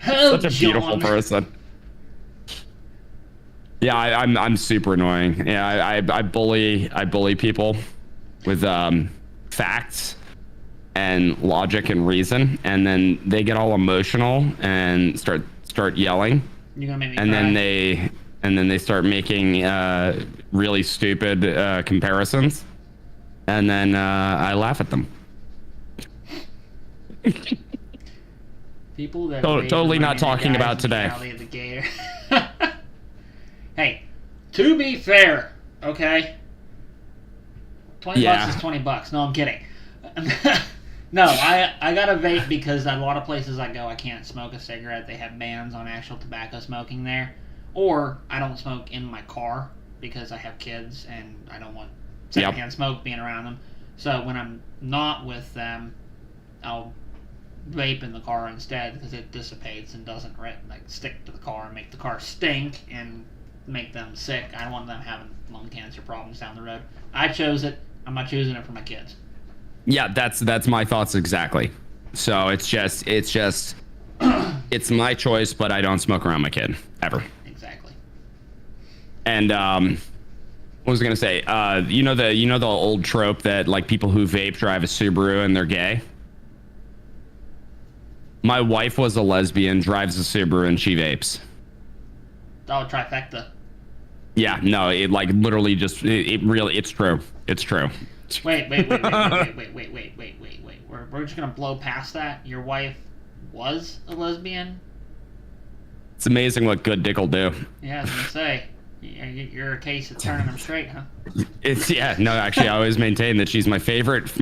Such a beautiful person. Yeah, I'm super annoying. Yeah, I bully people with facts and logic and reason, and then they get all emotional and start yelling. You're gonna make me and cry. then they start making really stupid comparisons, and then I laugh at them. People that totally not talking about today. Hey, to be fair, okay? $20 is $20. No, I'm kidding. No, I got a vape because at a lot of places I go, I can't smoke a cigarette. They have bans on actual tobacco smoking there. Or I don't smoke in my car. because I have kids and I don't want secondhand smoke being around them. So when I'm not with them, I'll vape in the car instead because it dissipates and doesn't stick to the car and make the car stink and make them sick. I don't want them having lung cancer problems down the road. I chose it. I'm not choosing it for my kids. Yeah, that's my thoughts exactly. So it's just it's my choice, but I don't smoke around my kid ever. Exactly. And what was I gonna say? You know the old trope that like people who vape drive a Subaru and they're gay. My wife was a lesbian, drives a Subaru, and she vapes. Oh, trifecta. Yeah, no, it like literally just it really it's true. It's true. Wait. We're just gonna blow past that. Your wife was a lesbian? It's amazing what good dick will do. Yeah, I was gonna say. You're a case of turning them straight, huh? No, actually I always maintain that she's my favorite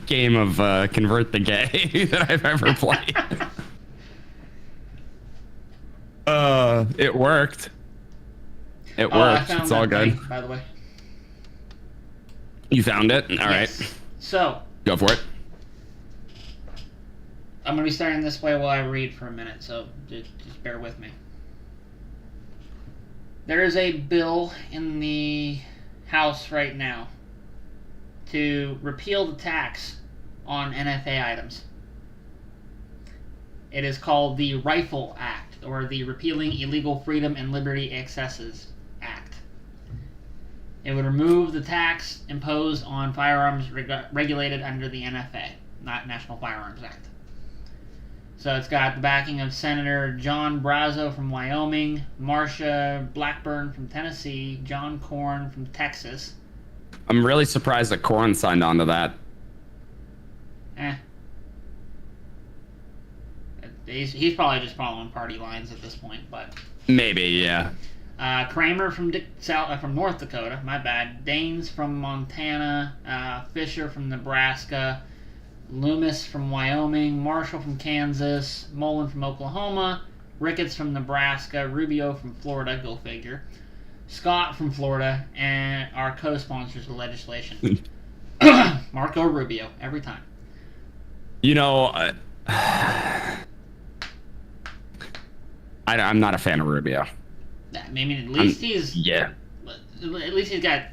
game of convert the gay that I've ever played. It worked. It worked. It's all good. Thing, by the way. You found it? All right. So Go for it. I'm gonna be starting this way while I read for a minute, so just bear with me. There is a bill in the House right now to repeal the tax on NFA items. It is called the Rifle Act, or the Repealing Illegal Freedom and Liberty Excesses Act. It would remove the tax imposed on firearms regulated under the NFA, not National Firearms Act. So it's got the backing of Senator John Brazo from Wyoming, Marsha Blackburn from Tennessee, John Cornyn from Texas. I'm really surprised that Cornyn signed on to that. He's probably just following party lines at this point, but Maybe, yeah. Kramer from North Dakota, my bad. Daines from Montana, Fisher from Nebraska, Loomis from Wyoming, Marshall from Kansas, Mullen from Oklahoma, Ricketts from Nebraska, Rubio from Florida, go figure, Scott from Florida, and our co-sponsors of legislation. Marco Rubio, every time. You know, I'm not a fan of Rubio. I mean, at least he's got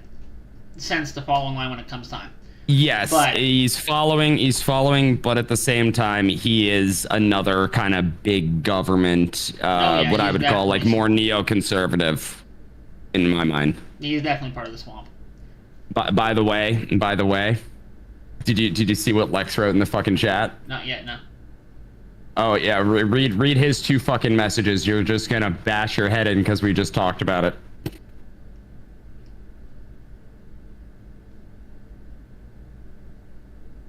sense to fall in line when it comes time. Yes, but he's following, but at the same time, he is another kind of big government, what I would call like more neoconservative in my mind. He's definitely part of the swamp. By the way, did you see what Lex wrote in the fucking chat? Not yet, no. Oh yeah, read his two fucking messages. You're just gonna bash your head in because we just talked about it.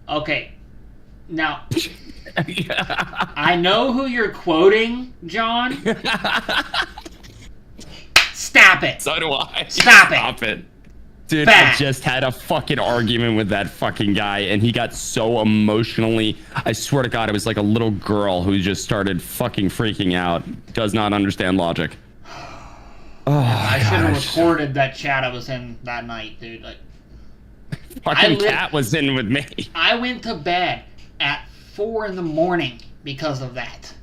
Okay, now I know who you're quoting, John. Stop it. So do I. Stop it. Dude, Back. I just had a fucking argument with that fucking guy, and he got so emotionally. I swear to God, it was like a little girl who just started fucking freaking out. Does not understand logic. Oh, I should have recorded that chat I was in that night, dude. Like, fucking Cat was in with me. I went to bed at 4 in the morning because of that.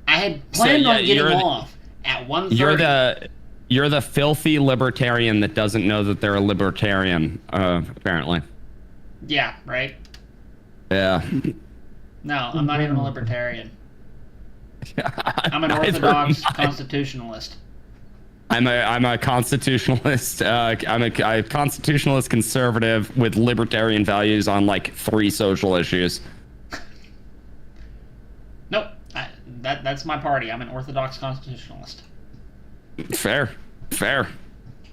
I had planned on getting off at 1:30. You're the filthy libertarian that doesn't know that they're a libertarian, apparently. Yeah, right? Yeah. No, I'm not even a libertarian. I'm an orthodox constitutionalist. I'm a constitutionalist. I'm a constitutionalist conservative with libertarian values on like 3 social issues. Nope, that's my party. I'm an orthodox constitutionalist. Fair.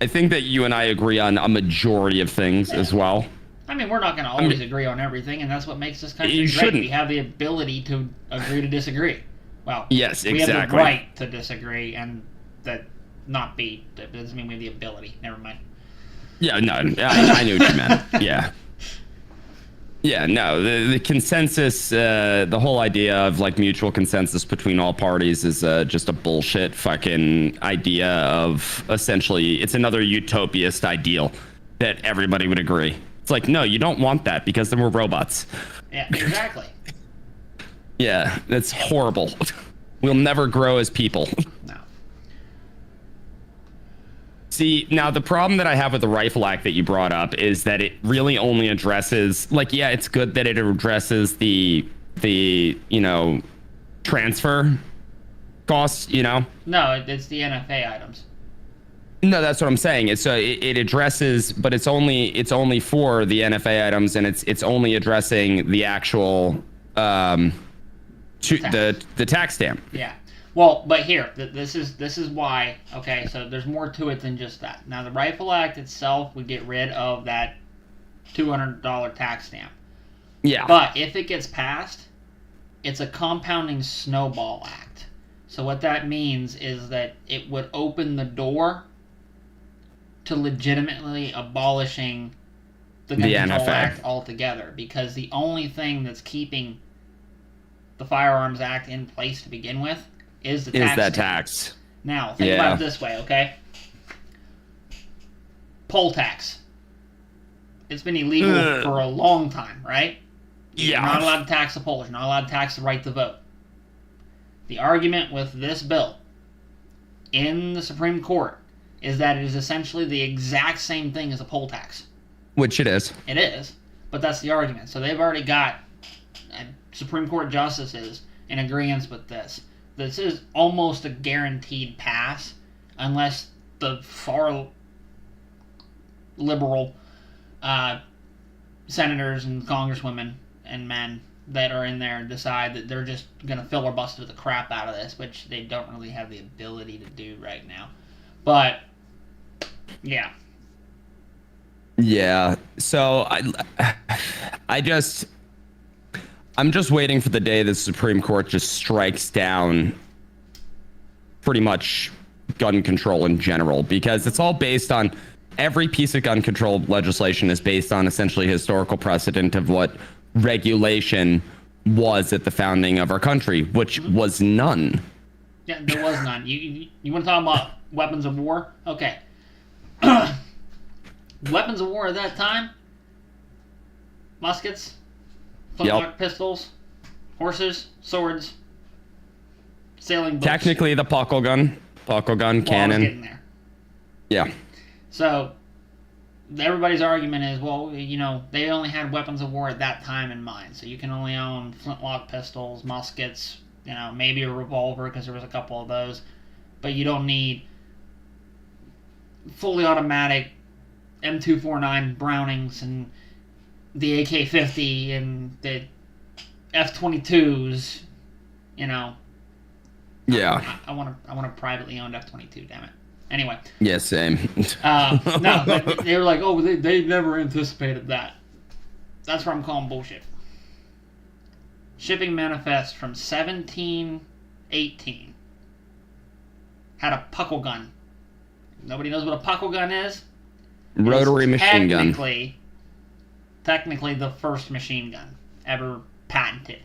I think that you and I agree on a majority of things as well. I mean, we're not going to always agree on everything, and that's what makes this country great. Shouldn't. We have the ability to agree to disagree. Well, yes, exactly. We have the right to disagree, and that not be. That doesn't mean we have the ability. Never mind. Yeah, no, I knew what you meant. Yeah. Yeah, no, the consensus, the whole idea of like mutual consensus between all parties is just a bullshit fucking idea of essentially, it's another utopiast ideal that everybody would agree. It's like, no, you don't want that because then we're robots. Yeah, exactly. Yeah, that's horrible. We'll never grow as people. No. See, now the problem that I have with the Rifle Act that you brought up is that it really only addresses, like, yeah, it's good that it addresses the transfer costs, No, it's the NFA items. No, that's what I'm saying. It addresses, but it's only for the NFA items, and it's only addressing the actual the tax stamp. Yeah. Well, but here, this is why. Okay, so there's more to it than just that. Now, the Rifle Act itself would get rid of that $200 tax stamp. Yeah. But if it gets passed, it's a compounding snowball act. So what that means is that it would open the door to legitimately abolishing the Gun Control NFA Act altogether, because the only thing that's keeping the Firearms Act in place to begin with is the tax. Is that tax? Now, think about it this way, okay? Poll tax. It's been illegal for a long time, right? Yeah. You're not allowed to tax the polls. You're not allowed to tax the right to vote. The argument with this bill in the Supreme Court is that it is essentially the exact same thing as a poll tax. Which it is. It is, but that's the argument. So they've already got Supreme Court justices in agreement with this. This is almost a guaranteed pass unless the far liberal senators and congresswomen and men that are in there decide that they're just going to filibuster the crap out of this, which they don't really have the ability to do right now. But, yeah. Yeah. So I'm just waiting for the day the Supreme Court just strikes down pretty much gun control in general, because it's all based on, every piece of gun control legislation is based on essentially historical precedent of what regulation was at the founding of our country, which was none. Yeah, there was none. You want to talk about weapons of war? Okay. Weapons of war at that time? Muskets, flintlock pistols, horses, swords, sailing boats. Technically the puckle gun, cannon. I was getting there. Yeah. So everybody's argument is, well, they only had weapons of war at that time in mind. So you can only own flintlock pistols, muskets, maybe a revolver because there was a couple of those. But you don't need fully automatic M249 Brownings and the AK-50 and the F-22s, Yeah. I want a privately owned F-22, damn it. Anyway. Yeah, same. No, but they were like, oh, they never anticipated that. That's where I'm calling bullshit. Shipping manifest from 1718 had a puckle gun. Nobody knows what a puckle gun is? Rotary machine gun. Technically the first machine gun ever patented.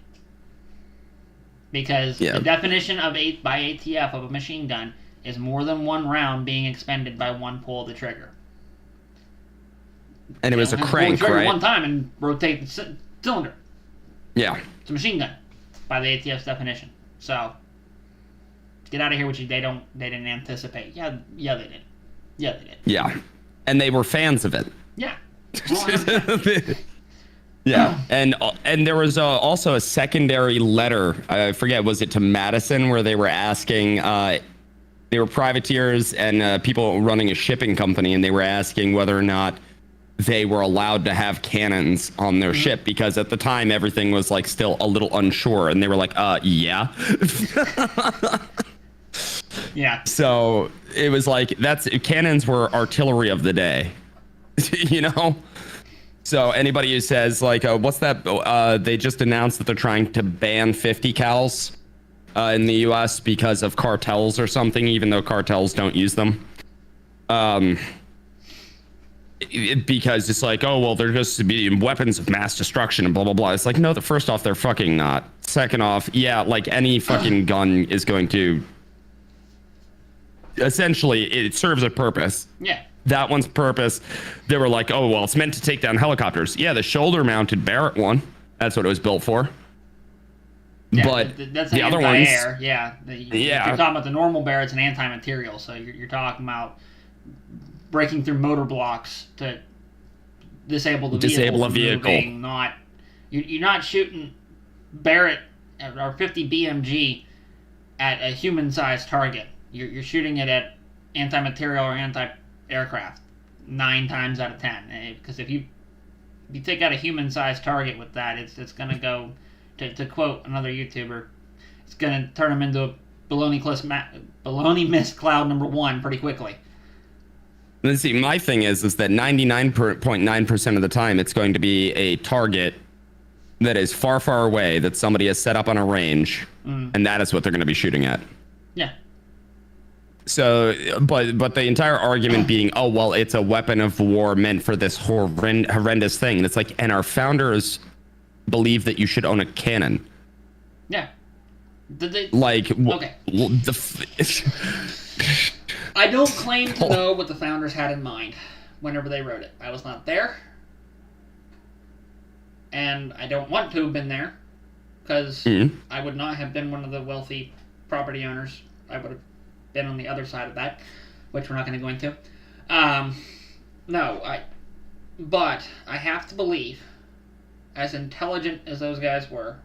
Because the definition of by ATF of a machine gun is more than one round being expended by one pull of the trigger. And it was a crank, pull the trigger right? one time and rotate the cylinder. Yeah. It's a machine gun by the ATF's definition. So get out of here with you. They didn't anticipate. Yeah, they did. Yeah, they did. Yeah. And they were fans of it. Yeah. Yeah, and there was also a secondary letter. I forget, was it to Madison, where they were asking, they were privateers and people running a shipping company, and they were asking whether or not they were allowed to have cannons on their ship, because at the time everything was like still a little unsure, and they were like, yeah. Yeah. So it was like, cannons were artillery of the day, So anybody who says like, what's that? They just announced that they're trying to ban 50 cals in the U.S. because of cartels or something, even though cartels don't use them. because it's like, oh well, they're just being weapons of mass destruction and blah blah blah. It's like, no, first off, they're fucking not. Second off, yeah, like any fucking gun is going to essentially, it serves a purpose. Yeah. That one's purpose, they were like, oh well, it's meant to take down helicopters. Yeah, the shoulder mounted Barrett one, that's what it was built for. Yeah, but that's the other ones, yeah. Yeah. You're talking about the normal Barrett's an anti-material, so you're talking about breaking through motor blocks to disable the Disable a from vehicle. moving, not you're not shooting Barrett or 50 BMG at a human-sized target. You're shooting it at anti-material or anti-aircraft 9 times out of 10. Because if you take out a human-sized target with that, it's gonna go. To quote another YouTuber, it's going to turn them into a baloney mist cloud number 1 pretty quickly. Let's see, my thing is that 99.9% of the time it's going to be a target that is far, far away that somebody has set up on a range, and that is what they're going to be shooting at. Yeah. So, but the entire argument being, oh, well, it's a weapon of war meant for this horrendous thing. And it's like, and our founders believe that you should own a cannon. Yeah. Like, okay. I don't claim to know what the founders had in mind whenever they wrote it. I was not there. And I don't want to have been there. Because I would not have been one of the wealthy property owners. I would have been on the other side of that. Which we're not going to go into. But I have to believe, as intelligent as those guys were,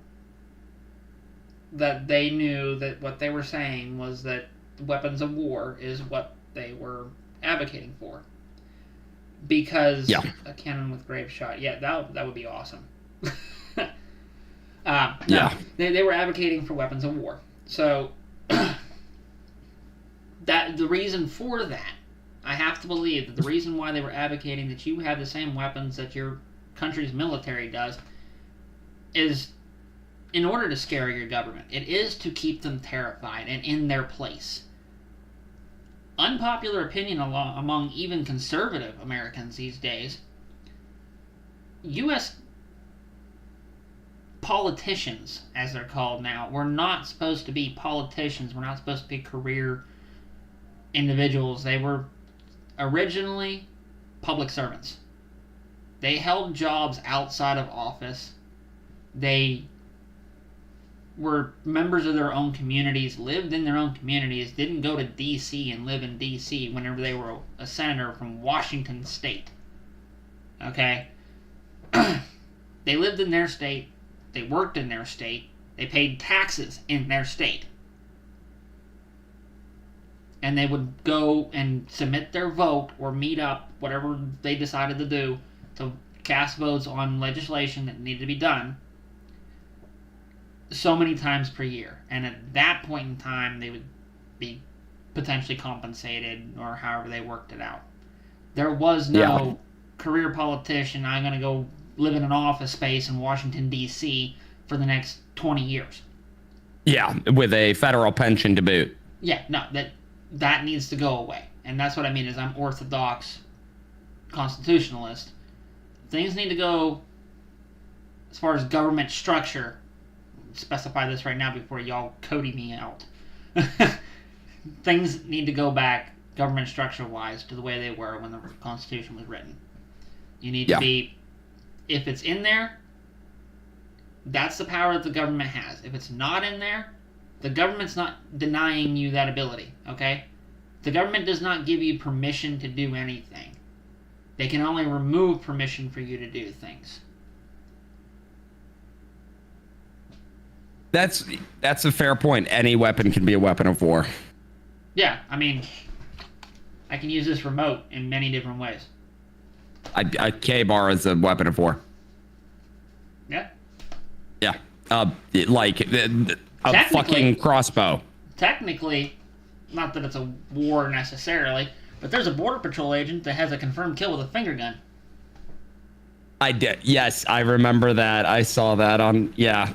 that they knew that what they were saying was that weapons of war is what they were advocating for. Because a cannon with grave shot, that would be awesome. They were advocating for weapons of war. So that the reason for that, I have to believe that the reason why they were advocating that you have the same weapons that your country's military does is in order to scare your government. It is to keep them terrified and in their place. Unpopular opinion among even conservative Americans these days, U.S. politicians, as they're called now, were not supposed to be politicians. We're not supposed to be career individuals. They were originally public servants. They held jobs outside of office. They were members of their own communities, lived in their own communities, didn't go to D.C. and live in D.C. whenever they were a senator from Washington State. Okay? They lived in their state. They worked in their state. They paid taxes in their state. And they would go and submit their vote or meet up, whatever they decided to do, to cast votes on legislation that needed to be done so many times per year. And at that point in time, they would be potentially compensated or however they worked it out. There was no career politician, I'm going to go live in an office space in Washington, D.C. for the next 20 years. Yeah, with a federal pension to boot. Yeah, no, that needs to go away. And that's what I mean is I'm orthodox constitutionalist. Things need to go, as far as government structure, specify this right now before y'all Cody me out. Things need to go back, government structure-wise, to the way they were when the Constitution was written. You need to be, if it's in there, that's the power that the government has. If it's not in there, the government's not denying you that ability, okay? The government does not give you permission to do anything. They can only remove permission for you to do things. That's a fair point. Any weapon can be a weapon of war. Yeah, I mean, I can use this remote in many different ways. A K-bar is a weapon of war. Yeah. Yeah. Like a fucking crossbow. Technically, not that it's a war necessarily, but there's a border patrol agent that has a confirmed kill with a finger gun. I did. Yes, I remember that. I saw that on. Yeah.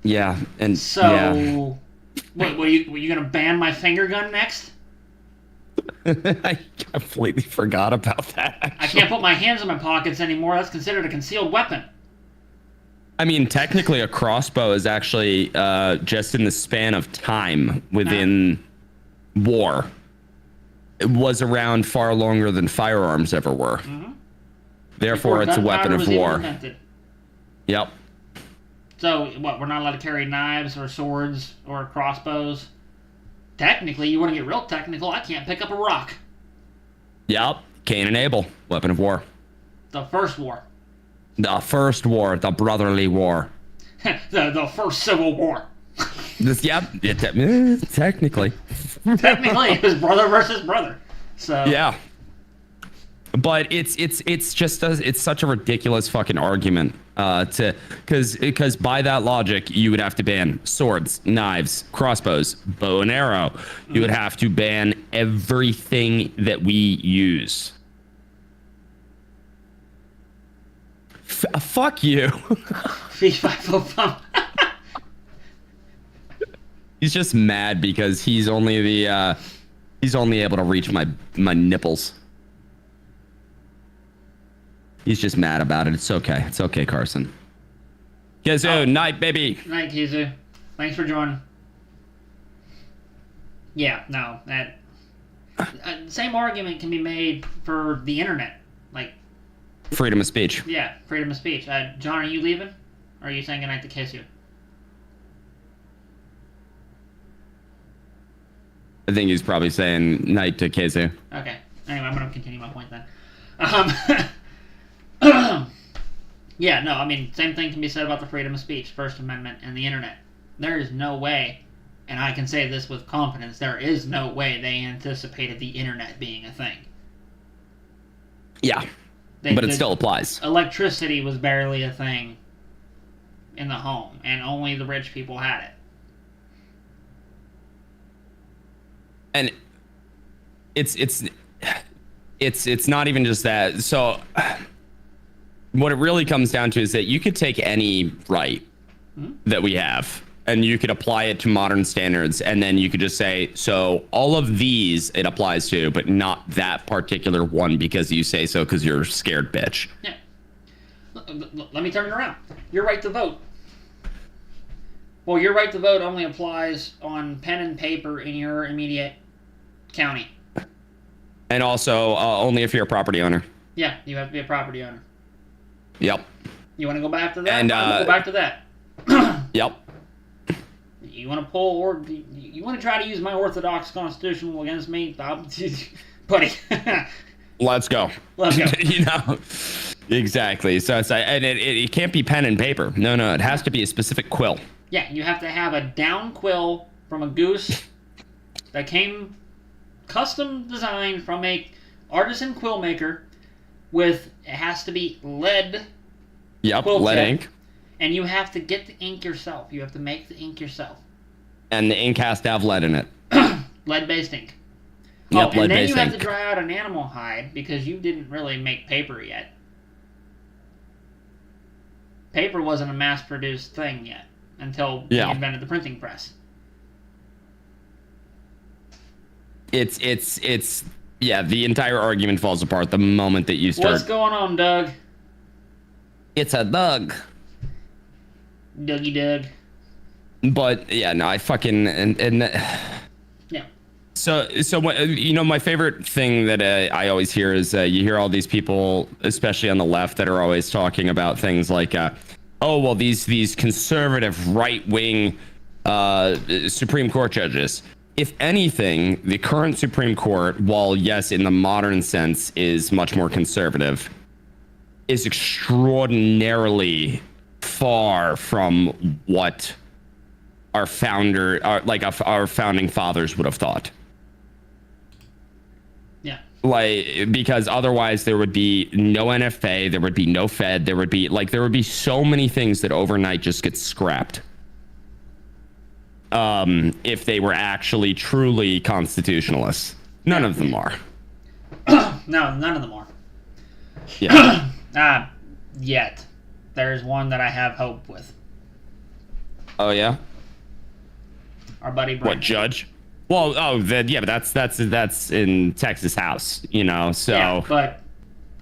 Yeah, and so, what were you gonna ban my finger gun next? I completely forgot about that. I can't put my hands in my pockets anymore. That's considered a concealed weapon. I mean, technically, a crossbow is actually just in the span of time within war. It was around far longer than firearms ever were. Therefore, Before it's a weapon gunpowder of was even war. invented. Yep. So, what, we're not allowed to carry knives or swords or crossbows? Technically, you want to get real technical, I can't pick up a rock. Yep. Cain and Abel, weapon of war. The first war. The first war, the brotherly war. the first Civil War. Technically. Technically, it was brother versus brother. So Yeah. But it's just it's such a ridiculous fucking argument because by that logic you would have to ban swords, knives, crossbows, bow and arrow. You would have to ban everything that we use. Fuck you. He's just mad because he's only able to reach my nipples. He's just mad about it. It's okay. It's okay, Carson. Kizu, night, baby. Night, Kizu. Thanks for joining. Yeah, no, that same argument can be made for the internet. Like Freedom of speech. Yeah, freedom of speech. John, are you leaving? Or are you saying goodnight to Kizu? I think he's probably saying night to Kizu. Okay. Anyway, I'm going to continue my point then. Yeah, no, I mean, same thing can be said about the freedom of speech, First Amendment, and the internet. There is no way, and I can say this with confidence, there is no way they anticipated the internet being a thing. Yeah, but it still applies. Electricity was barely a thing in the home, and only the rich people had it. And it's not even just that. So what it really comes down to is that you could take any right that we have and you could apply it to modern standards, and then you could just say, so all of these it applies to, but not that particular one because you say so because you're a scared bitch. Yeah. Let me turn it around. Your right to vote. Well, your right to vote only applies on pen and paper in your immediate county. And also, only if you're a property owner. Yeah, you have to be a property owner. Yep. You want to go back to that? And go back to that. Yep. You want to pull, or you want to try to use my orthodox constitutional against me, buddy? Let's go. Let's go. You know, exactly. So it's like, and it can't be pen and paper. No, it has to be a specific quill. Yeah, you have to have a down quill from a goose that came custom designed from a artisan quill maker with, it has to be lead. Yep, quill lead tip, ink. and you have to get the ink yourself. You have to make the ink yourself. And the ink has to have lead in it. Lead-based ink. Yep, and then you have ink. to dry out an animal hide because you didn't really make paper yet. Paper wasn't a mass-produced thing yet until we invented the printing press. It's the entire argument falls apart the moment that you start. What's going on, Doug? It's a Doug. Dougie Doug. But yeah, no, I fucking Yeah. So what, you know, my favorite thing that I always hear is you hear all these people, especially on the left, that are always talking about things like, oh well, these conservative right wing Supreme Court judges. If anything, the current Supreme Court, while yes, in the modern sense, is much more conservative, is extraordinarily far from what our our founding fathers would have thought. Yeah. Like, because otherwise there would be no NFA, there would be no Fed, there would be so many things that overnight just get scrapped. If they were actually truly constitutionalists. None of them are. No, none of them are. Yeah. Yet. There's one that I have hope with. Oh, yeah? Our buddy Brent. What, Judge? Well, but that's in Texas House, you know. So Yeah, but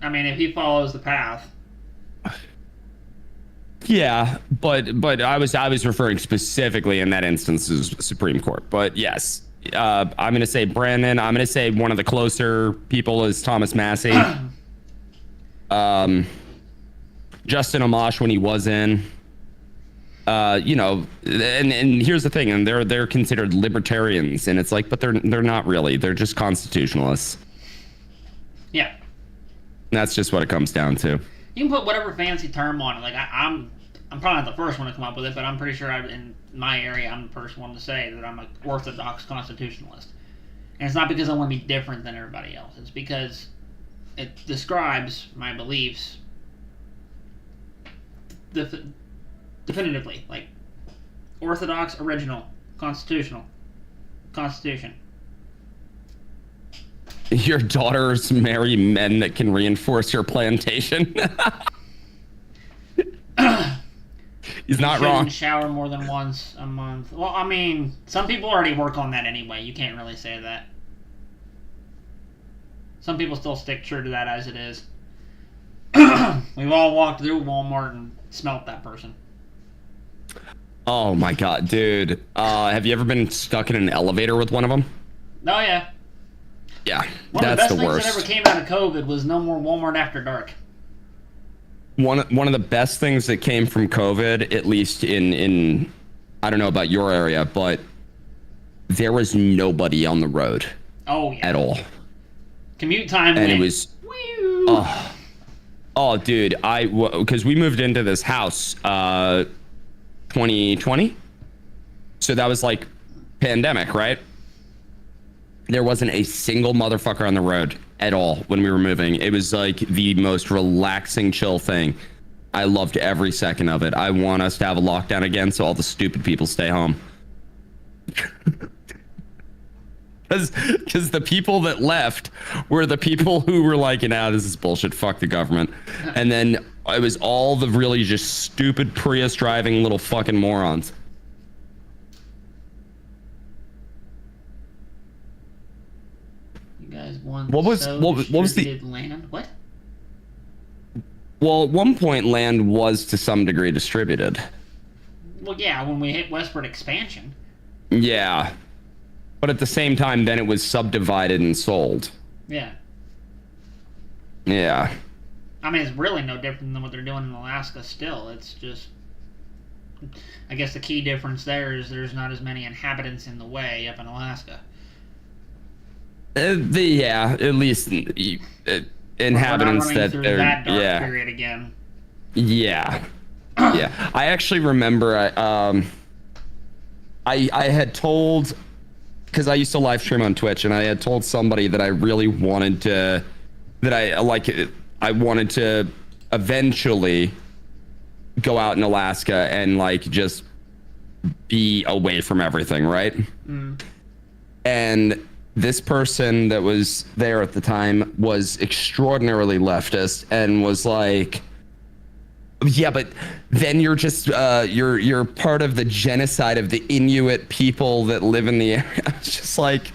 I mean, if he follows the path, yeah, but I was referring specifically in that instance to the Supreme Court. But yes, I'm gonna say Brandon. I'm gonna say one of the closer people is Thomas Massey. Justin Amash when he was in. You know, and here's the thing, and they're considered libertarians, and it's like, but they're not really. They're just constitutionalists. yeah. That's just what it comes down to. You can put whatever fancy term on it. Like I'm probably not the first one to come up with it, but I'm pretty sure in my area I'm the first one to say that I'm an orthodox constitutionalist. And it's not because I want to be different than everybody else. It's because it describes my beliefs definitively. Like orthodox, original, constitutional, constitution. Your daughters marry men that can reinforce your plantation. He's not wrong. Shower more than once a month. Well, I mean, some people already work on that anyway. You can't really say that. Some people still stick true to that as it is. We've all walked through Walmart and smelt that person. Oh my god, dude. Have you ever been stuck in an elevator with one of them? Oh, yeah. Yeah, One of the that's best the things worst. that ever came out of COVID was no more Walmart after dark. One of the best things that came from COVID, at least in I don't know about your area, but there was nobody on the road Oh, yeah. at all. Commute time And went. it was oh dude, because we moved into this house 2020. So that was like pandemic, right? There wasn't a single motherfucker on the road at all when we were moving. It was like the most relaxing, chill thing. I loved every second of it. I want us to have a lockdown again so all the stupid people stay home. Because the people that left were the people who were like, this is bullshit, fuck the government. And then it was all the really just stupid Prius driving little fucking morons. You guys want What was the distributed land? What? Well, at one point land was to some degree distributed. Well, yeah, when we hit westward expansion. Yeah. But at the same time, then it was subdivided and sold. Yeah. Yeah. I mean, it's really no different than what they're doing in Alaska still. It's just... I guess the key difference there is there's not as many inhabitants in the way up in Alaska. Yeah, at least inhabitants We're not running that through are... that dark Yeah. period again. Yeah. Yeah. I actually remember I had told... Because I used to live stream on Twitch, and I had told somebody that I really wanted to... That I wanted to eventually go out in Alaska and like just be away from everything, right? And this person that was there at the time was extraordinarily leftist and was like, yeah, but then you're just you're part of the genocide of the Inuit people that live in the area. It's just like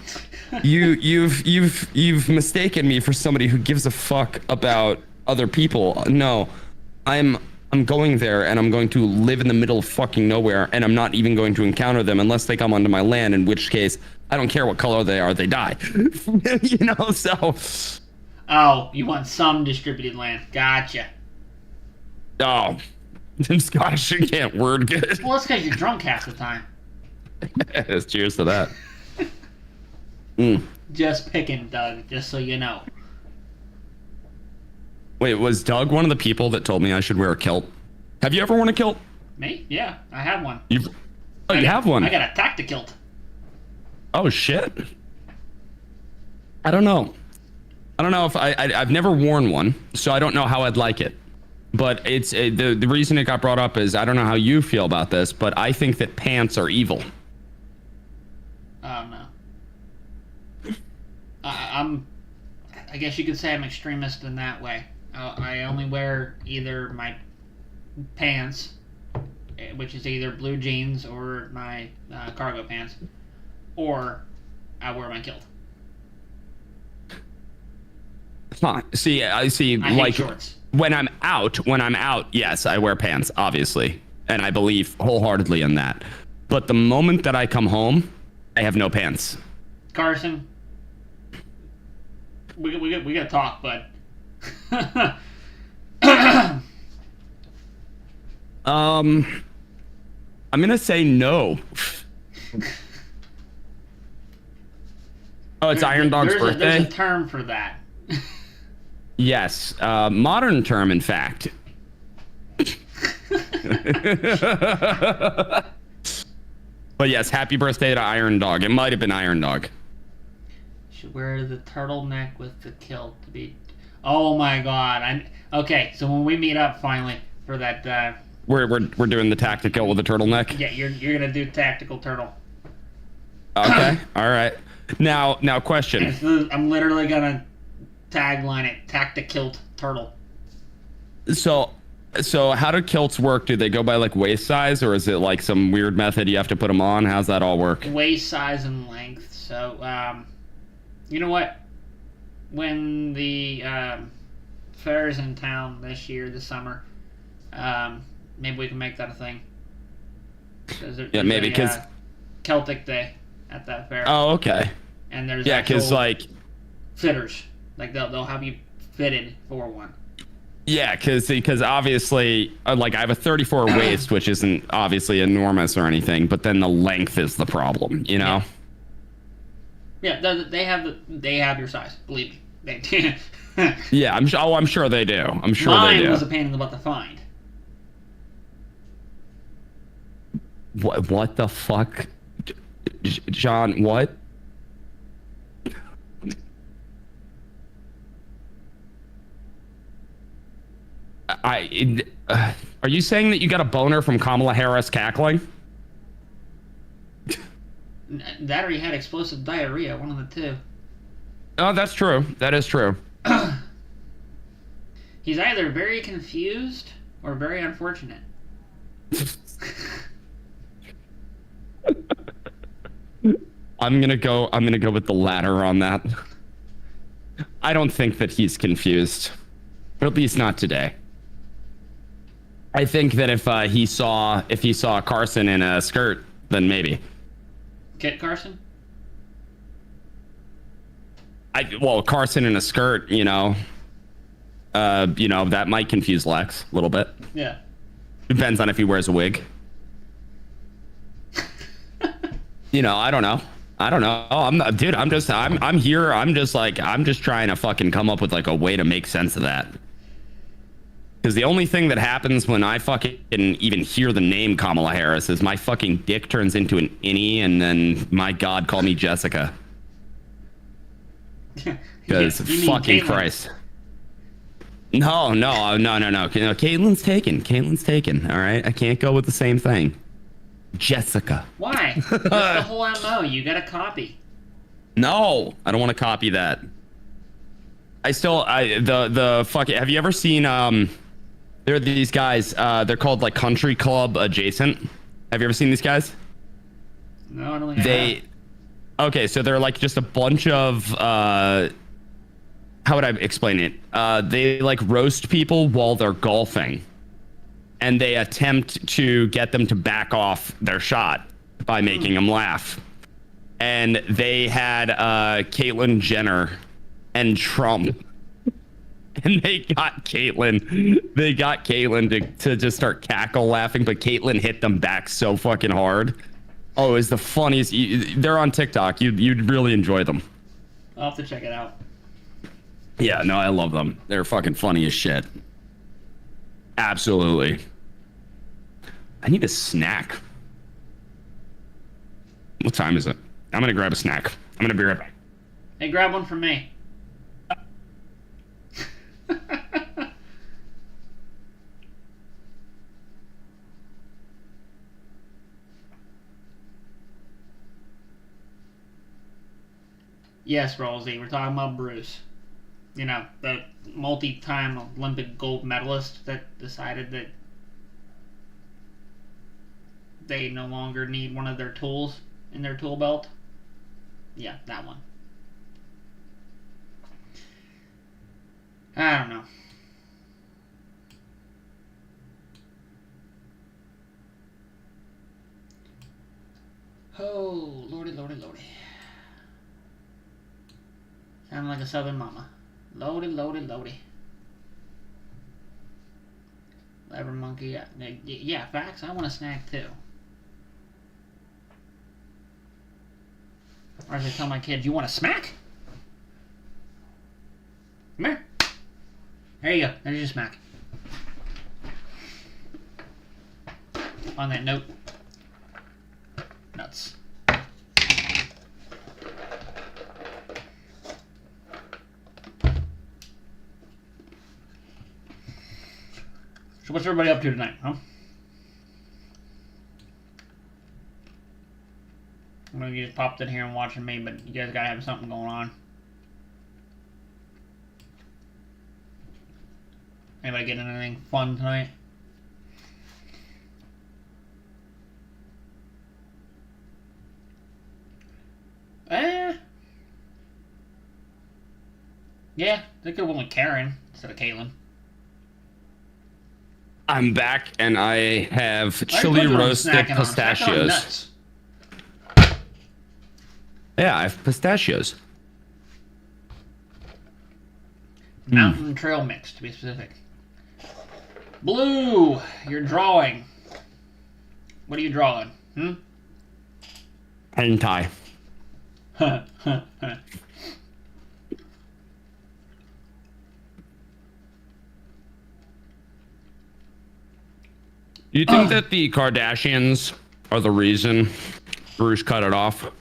you've mistaken me for somebody who gives a fuck about other people. No, I'm going there and I'm going to live in the middle of fucking nowhere, and I'm not even going to encounter them unless they come onto my land, in which case I don't care what color they are, they die. You know, so. Oh, you want some distributed land. Gotcha. Oh, Scottish can't word good. Well, that's because you're drunk half the time. Cheers to that. Just picking, Doug, just so you know. Wait, was Doug one of the people that told me I should wear a kilt? Have you ever worn a kilt? Me? Yeah, I have one. You have one? I got a tactikilt. Oh, shit. I don't know. I don't know if I've never worn one, so I don't know how I'd like it. But it's the reason it got brought up is I don't know how you feel about this, but I think that pants are evil. Oh, no. I guess you could say I'm extremist in that way. I only wear either my pants, which is either blue jeans or my cargo pants, or I wear my kilt. Huh. See, I see. I hate Like shorts. when I'm out, yes, I wear pants, obviously, and I believe wholeheartedly in that. But the moment that I come home, I have no pants. Carson, we gotta talk, bud. I'm gonna say no. Oh, it's Iron Dog's birthday? There's a term for that. Yes, modern term, in fact. But yes, happy birthday to Iron Dog. It might have been Iron Dog. Should wear the turtleneck with the kilt to be. Oh my god! Okay. So when we meet up finally for that, We're doing the tactical with the turtleneck. yeah, you're gonna do tactical turtle. Okay, all right. Now, question. I'm literally gonna tagline it: tactikilt turtle. So how do kilts work? Do they go by like waist size, or is it like some weird method you have to put them on? How's that all work? Waist size and length. So, you know what? When the fair's in town this summer, maybe we can make that a thing. Yeah, maybe because Celtic Day at that fair. Oh, okay. And there's because like fitters, like they'll have you fitted for one. Yeah, because obviously, like I have a 34 waist, which isn't obviously enormous or anything, but then the length is the problem, you know? Yeah, they have your size. Believe me, they. Yeah, I'm sure they do. I'm sure Mine they do. was a pain in the butt to find. What the fuck, John? What? Are you saying that you got a boner from Kamala Harris cackling? That or he had explosive diarrhea, one of the two. Oh, that's true. That is true. He's either very confused or very unfortunate. I'm gonna go with the latter on that. I don't think that he's confused, or at least not today. I think that if he saw Carson in a skirt, then maybe. Kit Carson? Carson in a skirt, that might confuse Lex a little bit. Yeah. Depends on if he wears a wig. I don't know. I'm here. I'm just trying to fucking come up with like a way to make sense of that. Because the only thing that happens when I fucking even hear the name Kamala Harris is my fucking dick turns into an innie, and then my God, call me Jessica. Because fucking Christ. No. Caitlin's taken. All right, I can't go with the same thing. Jessica. Why? That's the whole MO. You got to copy. No, I don't want to copy that. Have you ever seen there are these guys, they're called like Country Club Adjacent. Have you ever seen these guys? No, I don't think Okay, so they're like just a bunch of how would I explain it? They like roast people while they're golfing, and they attempt to get them to back off their shot by making them laugh. And they had Caitlyn Jenner and Trump. And they got Caitlyn to just start cackle laughing, but Caitlyn hit them back so fucking hard. Oh, it's the funniest. They're on TikTok. You'd really enjoy them. I'll have to check it out. Yeah, no, I love them. They're fucking funny as shit. Absolutely. I need a snack. What time is it? I'm gonna grab a snack. I'm gonna be right back. Hey, grab one for me. Yes, Rosie, we're talking about Bruce. The multi-time Olympic gold medalist that decided that they no longer need one of their tools in their tool belt. Yeah, that one. I don't know. Oh, lordy, lordy, lordy. Sound like a southern mama. Lordy, lordy, lordy. Lever monkey, yeah, facts. I want a snack too. Or as I tell my kids, you want a smack? Come here. There you go. There's your smack. On that note, nuts. So what's everybody up to tonight, huh? I know you just popped in here and watching me, but you guys gotta have something going on. Anybody getting anything fun tonight? Yeah, they could have went with Karen instead of Caitlin. I'm back and I have chili roasted pistachios. Yeah, I have pistachios. Mountain Trail mix, to be specific. Blue, you're drawing. What are you drawing? Hentai. Do you think that the Kardashians are the reason Bruce cut it off?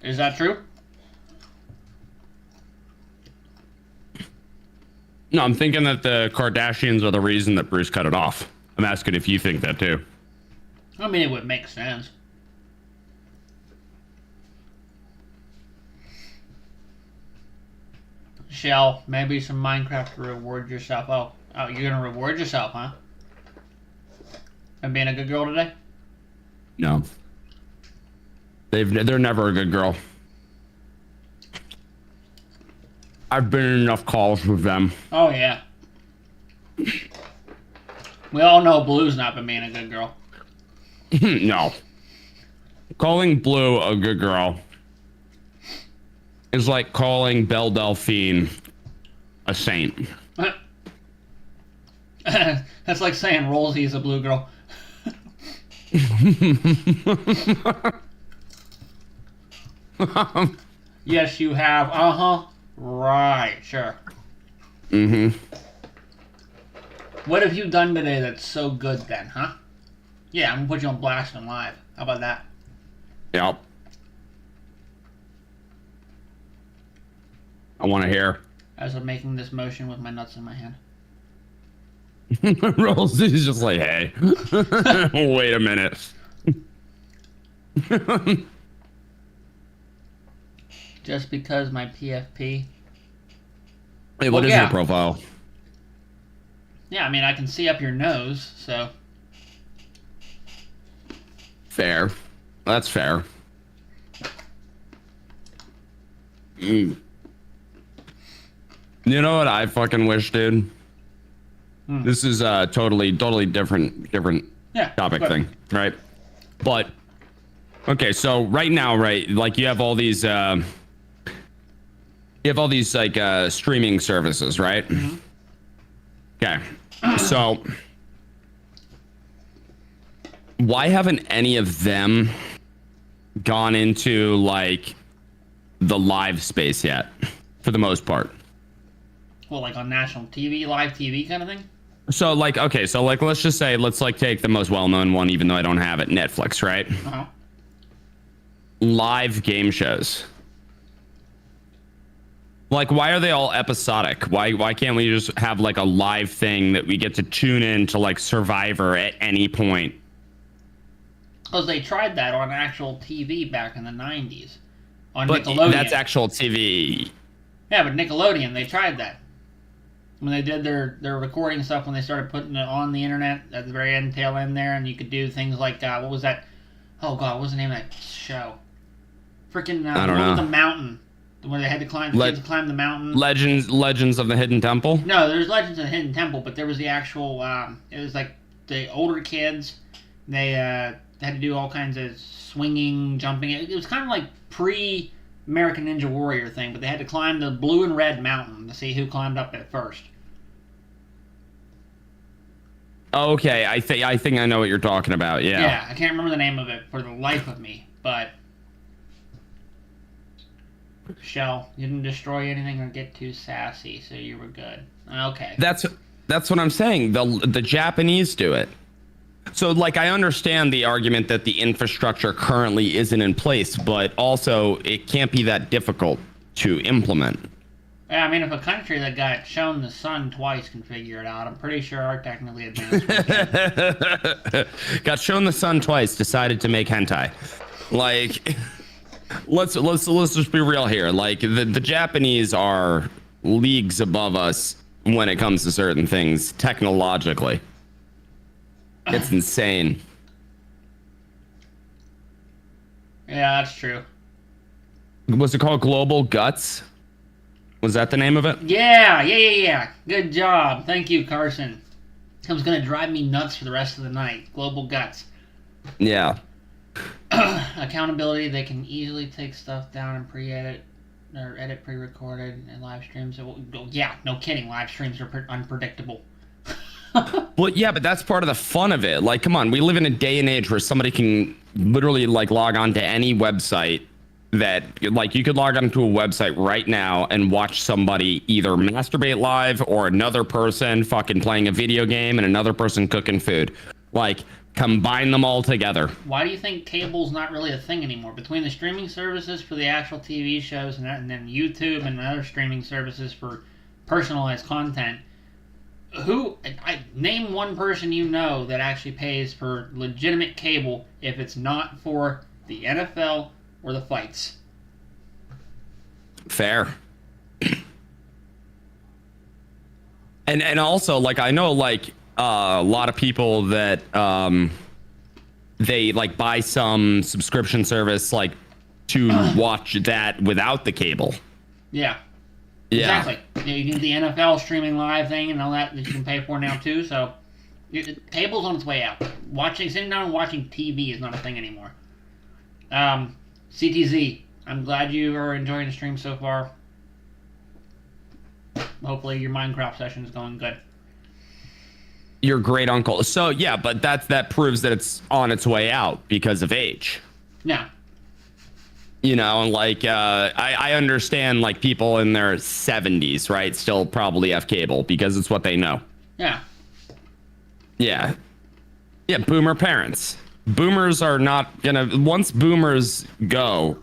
Is that true? No, I'm thinking that the Kardashians are the reason that Bruce cut it off. I'm asking if you think that too. I mean, it would make sense. Shell, maybe some Minecraft to reward yourself. Oh, you're gonna reward yourself, huh? And being a good girl today? No. They're never a good girl. I've been in enough calls with them. Oh, yeah. We all know Blue's not been being a good girl. No. Calling Blue a good girl is like calling Belle Delphine a saint. That's like saying Rosie a blue girl. Yes, you have. Uh-huh. Right, sure. What have you done today that's so good then, huh? Yeah, I'm gonna put you on blast and live. How about that? Yep. I want to hear. As I'm making this motion with my nuts in my hand. Rosie's just like, hey, wait a minute. Just because my PFP. Hey, what is your profile? Yeah, I mean, I can see up your nose, so. Fair. That's fair. You know what I fucking wish, dude? This is a totally different topic thing, right? But okay, so right now, right, like you have all these like streaming services, right? Okay. So why haven't any of them gone into like the live space yet, for the most part? Well, like on national TV, live TV kind of thing? So like, okay, so like, let's just say, let's like take the most well-known one, even though I don't have it, Netflix, right? Uh-huh. Live game shows. Like, why are they all episodic? Why can't we just have like a live thing that we get to tune in to, like Survivor at any point? Because they tried that on actual TV back in the 90s. On But Nickelodeon. that's actual TV. Yeah, but Nickelodeon, they tried that. When they did their recording stuff, when they started putting it on the internet at the very end, tail end there, and you could do things like, what was that? Oh god, what's the name of that show? Freaking I don't the one know. with the mountain, where they had to climb. The kids climb the mountain. Legends of the Hidden Temple. No, there's Legends of the Hidden Temple, but there was the actual. It was like the older kids. They had to do all kinds of swinging, jumping. It was kind of like pre-American Ninja Warrior thing, but they had to climb the blue and red mountain to see who climbed up it first. Okay, I think I know what you're talking about. Yeah. Yeah, I can't remember the name of it for the life of me, but. Shell, you didn't destroy anything or get too sassy, so you were good. Okay. That's what I'm saying. The Japanese do it. So, like, I understand the argument that the infrastructure currently isn't in place, but also it can't be that difficult to implement. Yeah, I mean, if a country that got shown the sun twice can figure it out, I'm pretty sure our technically advanced Got shown the sun twice, decided to make hentai. Like, let's just be real here. Like, the Japanese are leagues above us when it comes to certain things technologically. It's insane. Yeah, that's true. Was it called Global Guts? Was that the name of it? Yeah. Good job. Thank you, Carson. It was going to drive me nuts for the rest of the night. Global Guts. Yeah. Accountability, they can easily take stuff down and pre-edit or edit pre-recorded and live streams. Yeah, no kidding. Live streams are unpredictable. Well, yeah, but that's part of the fun of it. Like, come on, we live in a day and age where somebody can literally like log on to any website that, like, you could log on to a website right now and watch somebody either masturbate live or another person fucking playing a video game and another person cooking food. Like, combine them all together. Why do you think cable's not really a thing anymore? Between the streaming services for the actual TV shows and then YouTube and other streaming services for personalized content, name one person you know that actually pays for legitimate cable if it's not for the NFL or the fights. Fair. And also, like, I know, like, a lot of people that they like buy some subscription service like to watch that without the cable. Yeah. Yeah. Exactly. You need the NFL streaming live thing and all that you can pay for now too. So cable's on its way out. Sitting down and watching TV is not a thing anymore. CTZ, I'm glad you are enjoying the stream so far. Hopefully your Minecraft session is going good. Your great uncle. So yeah, but that proves that it's on its way out because of age. Yeah. You know, and like I understand like people in their 70s, right, still probably have cable because it's what they know. Yeah. Yeah. Yeah, boomer parents. Boomers are not gonna, once boomers go,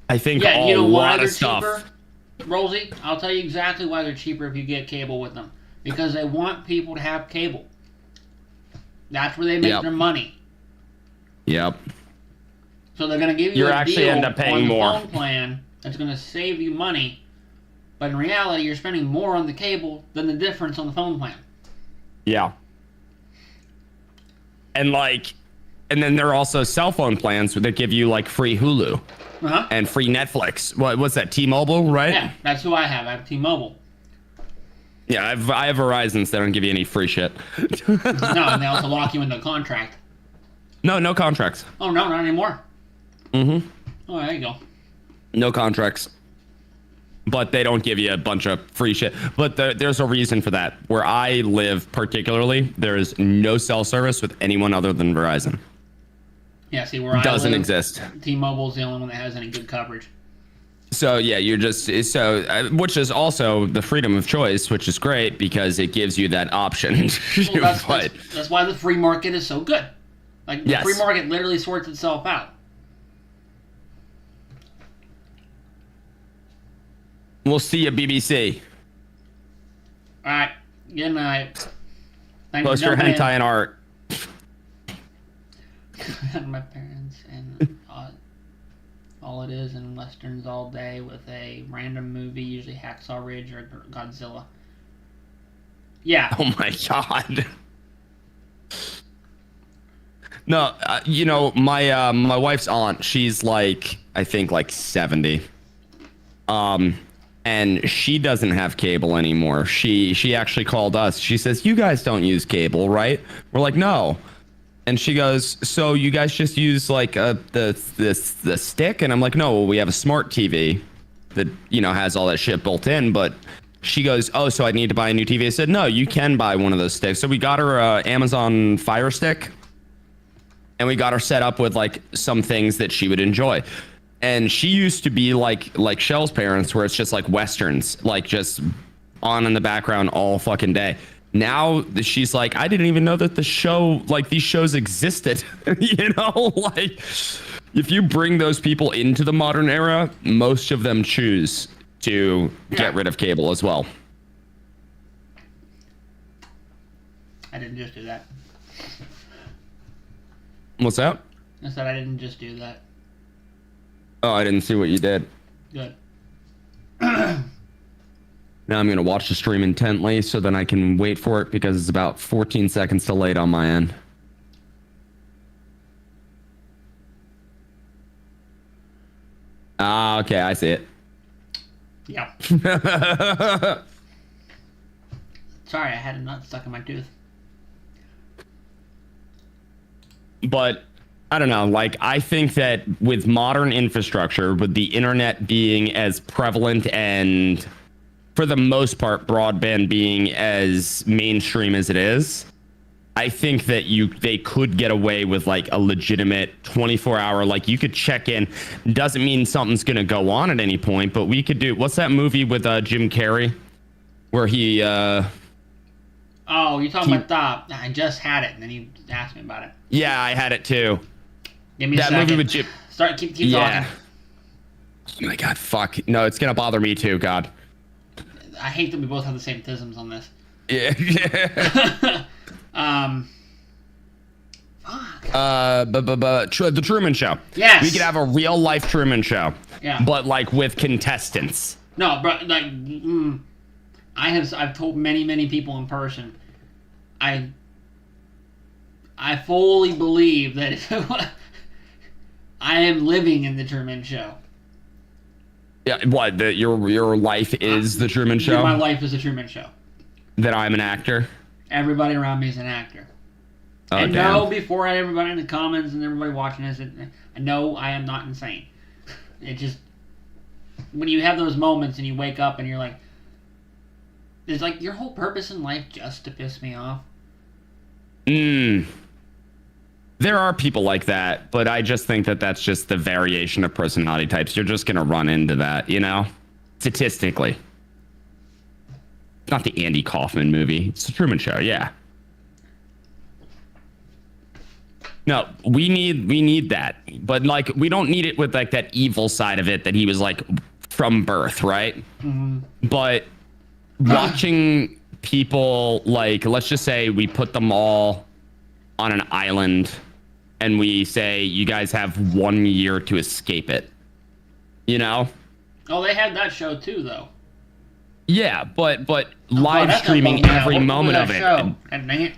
I think a lot of stuff. Cheaper, Rosie, I'll tell you exactly why they're cheaper if you get cable with them. Because they want people to have cable. That's where they make their money. Yep. So they're going to give you a actually deal end up paying on the more. phone plan that's going to save you money. But in reality, you're spending more on the cable than the difference on the phone plan. Yeah. And like, and then there are also cell phone plans that give you like free Hulu and free Netflix. What's that? T-Mobile, right? Yeah, that's who I have. I have T-Mobile. Yeah, I have Verizon, so they don't give you any free shit. No, and they also lock you into a contract. No contracts. Oh, no, not anymore. Mm-hmm. Oh, there you go. No contracts. But they don't give you a bunch of free shit. But there's a reason for that. Where I live particularly, there is no cell service with anyone other than Verizon. Yeah, see, where I doesn't live, exist. T-Mobile's the only one that has any good coverage. So yeah, you're just which is also the freedom of choice, which is great because it gives you that option. Well, that's why the free market is so good. Like the free market literally sorts itself out. We'll see you, BBC. All right, good night. Post your hentai and art. My parents and all it is in westerns all day with a random movie, usually Hacksaw Ridge or Godzilla. Yeah. Oh my god. No, you know, my wife's aunt, she's like, I think like 70. And she doesn't have cable anymore. She actually called us. She says, "You guys don't use cable, right?" We're like, "No." And she goes, "So you guys just use like the stick?" And I'm like, "No, we have a smart TV that, you know, has all that shit built in." But she goes, "Oh, so I need to buy a new TV?" I said, "No, you can buy one of those sticks." So we got her a Amazon Fire Stick, and we got her set up with like some things that she would enjoy. And she used to be like Shell's parents, where it's just like Westerns, like just on in the background all fucking day. Now she's like, I didn't even know that the show, like these shows existed. You know, like if you bring those people into the modern era, most of them choose to get rid of cable as well. I didn't just do that. What's that? I said I didn't just do that. Oh, I didn't see what you did. Good. Now I'm going to watch the stream intently so then I can wait for it because it's about 14 seconds delayed on my end. Ah, okay, I see it. Yeah. Sorry, I had a nut stuck in my tooth. But I don't know, like I think that with modern infrastructure, with the internet being as prevalent and for the most part broadband being as mainstream as it is, I think that they could get away with like a legitimate 24-hour, like you could check in. Doesn't mean something's gonna go on at any point, but we could do, what's that movie with Jim Carrey where he Oh, you're talking about I just had it, and then you asked me about it. Yeah, I had it too. Give me that a second. movie with Jim. Keep talking. Oh my god, fuck. No, it's gonna bother me too, God. I hate that we both have the same tisms on this. Yeah. Fuck. The Truman Show. Yes. We could have a real life Truman Show. Yeah. But like with contestants. No, but like, I've told many people in person. I fully believe that I am living in the Truman Show. Yeah, what? That your life is the Truman Show? My life is the Truman Show. That I'm an actor? Everybody around me is an actor. Oh, and damn. no, before everybody in the comments and everybody watching this, I know I am not insane. It just, when you have those moments and you wake up and you're like, is like your whole purpose in life just to piss me off? There are people like that, but I just think that that's just the variation of personality types. You're just going to run into that, you know? Statistically. Not the Andy Kaufman movie. It's the Truman Show, yeah. No, we need that. But, like, we don't need it with, like, that evil side of it that he was, like, from birth, right? Mm-hmm. But watching people, like, let's just say we put them all on an island and we say, you guys have 1 year to escape it. You know? Oh, they had that show too, though. Yeah, but live streaming every moment of it. God dang it.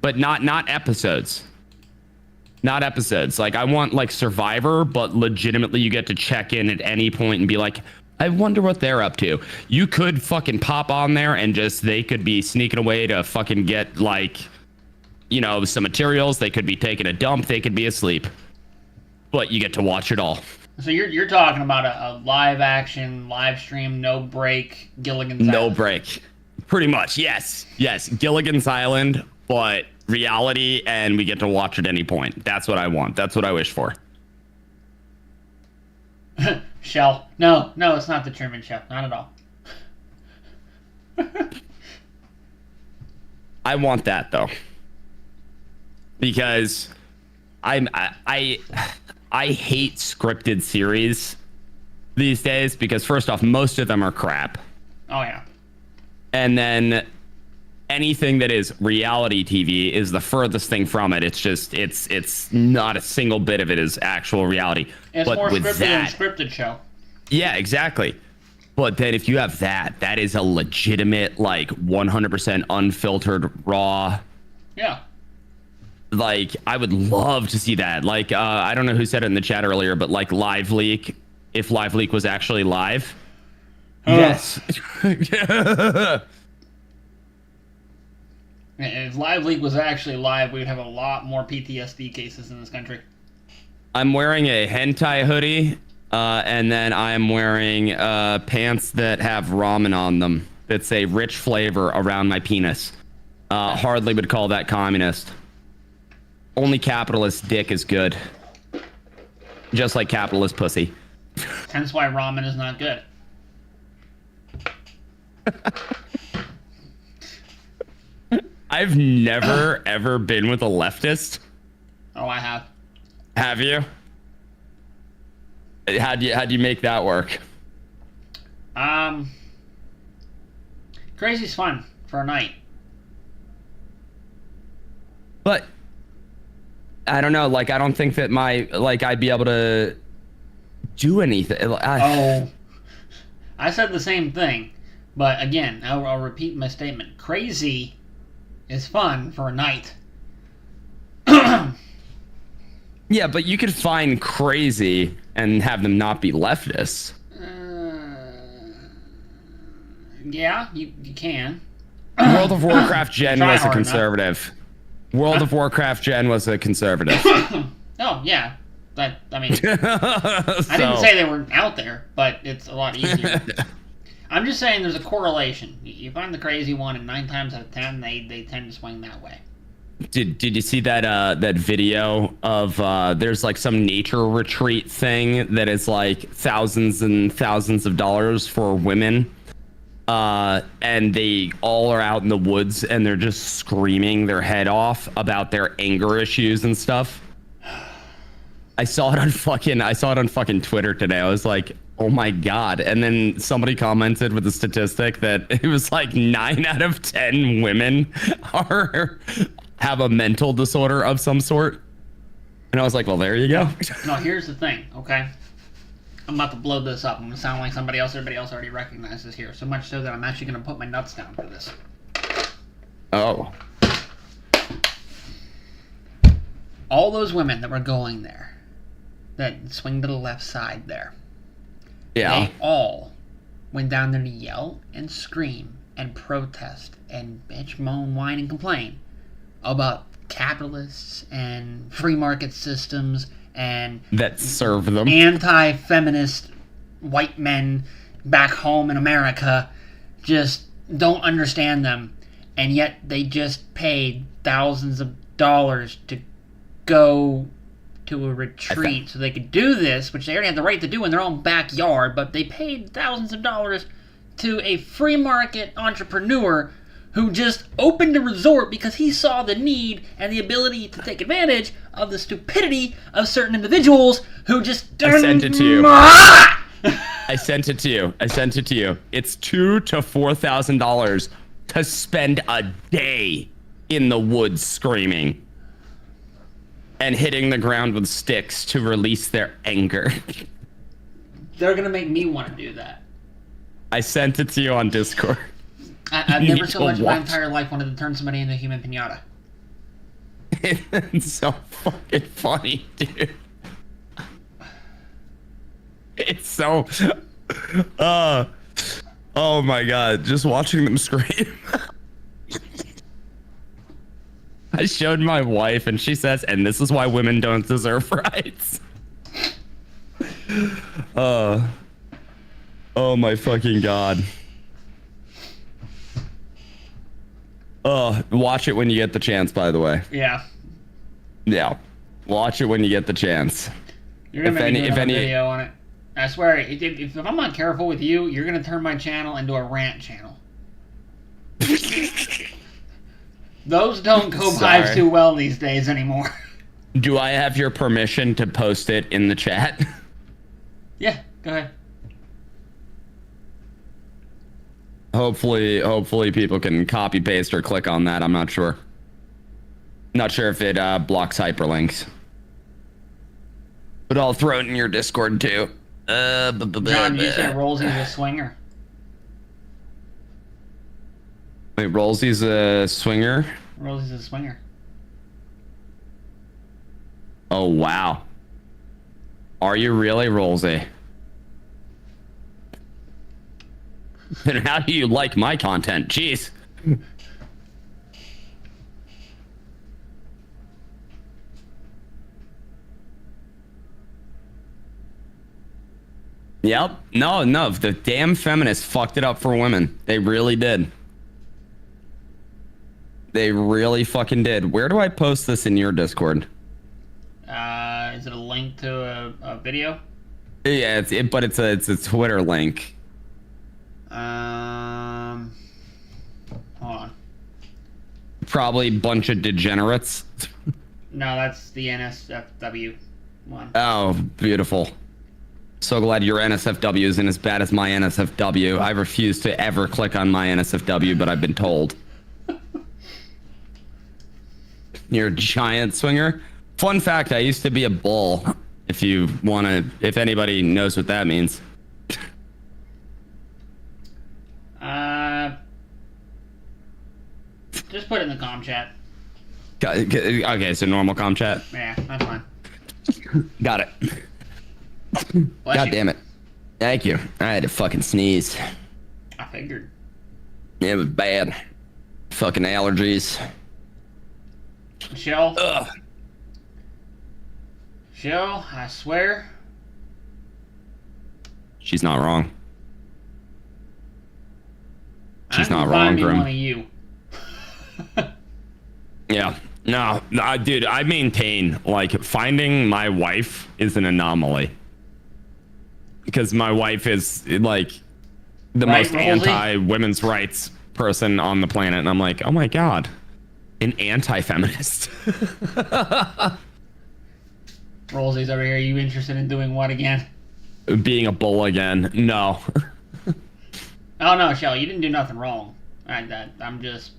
But not episodes. Not episodes. Like, I want, like, Survivor, but legitimately you get to check in at any point and be like, I wonder what they're up to. You could fucking pop on there and just, they could be sneaking away to fucking get, like, you know, some materials. They could be taking a dump. They could be asleep. But you get to watch it all. So you're talking about a live action, live stream, no break, Gilligan's Island. No break. Pretty much, yes. Yes, Gilligan's Island, but reality, and we get to watch at any point. That's what I want. That's what I wish for. Shell. No, it's not the Truman Show. Not at all. I want that, though. Because I hate scripted series these days because, first off, most of them are crap. Oh, yeah. And then anything that is reality TV is the furthest thing from it. It's just, it's not a single bit of it is actual reality. It's but more with scripted that, than scripted show. Yeah, exactly. But then if you have that is a legitimate, like, 100% unfiltered, raw, yeah, like, I would love to see that. Like, I don't know who said it in the chat earlier, but like Live Leak, if Live Leak was actually live. Yes. If Live Leak was actually live, we'd have a lot more PTSD cases in this country. I'm wearing a hentai hoodie, and then I'm wearing pants that have ramen on them. That's a rich flavor around my penis. Hardly would call that communist. Only capitalist dick is good. Just like capitalist pussy. Hence why ramen is not good. I've never ever been with a leftist. Oh, I have. Have you? How'd you make that work? Crazy's fun for a night. But I don't know, like I don't think that I'd be able to do anything. Oh, I said the same thing, but again, I'll repeat my statement. Crazy is fun for a night. Yeah, but you could find crazy and have them not be leftists. Yeah, you can. World of Warcraft Jen Try was a hard conservative. World of Warcraft Jen was a conservative. Oh, yeah. I mean, I didn't say they were out there, but it's a lot easier. I'm just saying there's a correlation. You find the crazy one, and 9 times out of 10, they tend to swing that way. Did you see that that video of there's like some nature retreat thing that is like thousands and thousands of dollars for women, and they all are out in the woods and they're just screaming their head off about their anger issues and stuff. I saw it on fucking Twitter today. I was like, oh my god. And then somebody commented with a statistic that it was like 9 out of 10 women have a mental disorder of some sort. And I was like, well, there you go. No, here's the thing, okay? I'm about to blow this up. I'm gonna sound like somebody else. Everybody else already recognizes here. So much so that I'm actually gonna put my nuts down for this. Oh. All those women that were going there, that swing to the left side there, Yeah. they all went down there to yell and scream and protest and bitch, moan, whine, and complain about capitalists and free market systems and That serve them. anti-feminist white men back home in America just don't understand them, and yet they just paid thousands of dollars to go to a retreat so they could do this, which they already had the right to do in their own backyard, but they paid thousands of dollars to a free market entrepreneur who just opened a resort because he saw the need and the ability to take advantage of the stupidity of certain individuals who just... I sent it to you. I sent it to you. It's $2,000 to $4,000 to spend a day in the woods screaming and hitting the ground with sticks to release their anger. They're going to make me want to do that. I sent it to you on Discord. I've You never need so to much in my watch. entire life wanted to turn somebody into a human pinata. It's so fucking funny, dude. It's so... oh my god, just watching them scream. I showed my wife and she says, and this is why women don't deserve rights. Oh my fucking god. Watch it when you get the chance, by the way. Yeah. Yeah. Watch it when you get the chance. You're going to If make me any- do if another any- video on it. I swear, if I'm not careful with you, you're going to turn my channel into a rant channel. Those don't go by Sorry. too well these days anymore. Do I have your permission to post it in the chat? Yeah, go ahead. Hopefully people can copy paste or click on that. I'm not sure. Not sure if it blocks hyperlinks. But I'll throw it in your Discord too. John, you said Rollsy's a swinger. Wait, Rollsy's a swinger? Rollsy's a swinger. Oh, wow. Are you really, Rolsey? And how do you like my content? Jeez. Yep. No. The damn feminists fucked it up for women. They really did. They really fucking did. Where do I post this in your Discord? Is it a link to a video? Yeah, but it's a Twitter link. Hold on. Probably a bunch of degenerates. No, that's the NSFW one. Oh, beautiful. So glad your NSFW isn't as bad as my NSFW. I refuse to ever click on my NSFW, but I've been told. You're a giant swinger. Fun fact, I used to be a bull. If anybody knows what that means. Just put it in the comm chat. Okay, so normal comm chat. Yeah, that's fine. Got it. Bless God you. damn it. Thank you. I had to fucking sneeze. I figured. It was bad. Fucking allergies. Michelle? Ugh. Michelle, I swear. She's not wrong. She's I'm not gonna wrong, find me Grim. one of you. Yeah. No, dude, I maintain, like, finding my wife is an anomaly. Because my wife is, like, the Right, most Rosie? anti-women's rights person on the planet. And I'm like, oh my God, an anti-feminist. Rolsey's over here. Are you interested in doing what again? Being a bull again. No. Oh, no, Michelle, you didn't do nothing wrong. I'm just...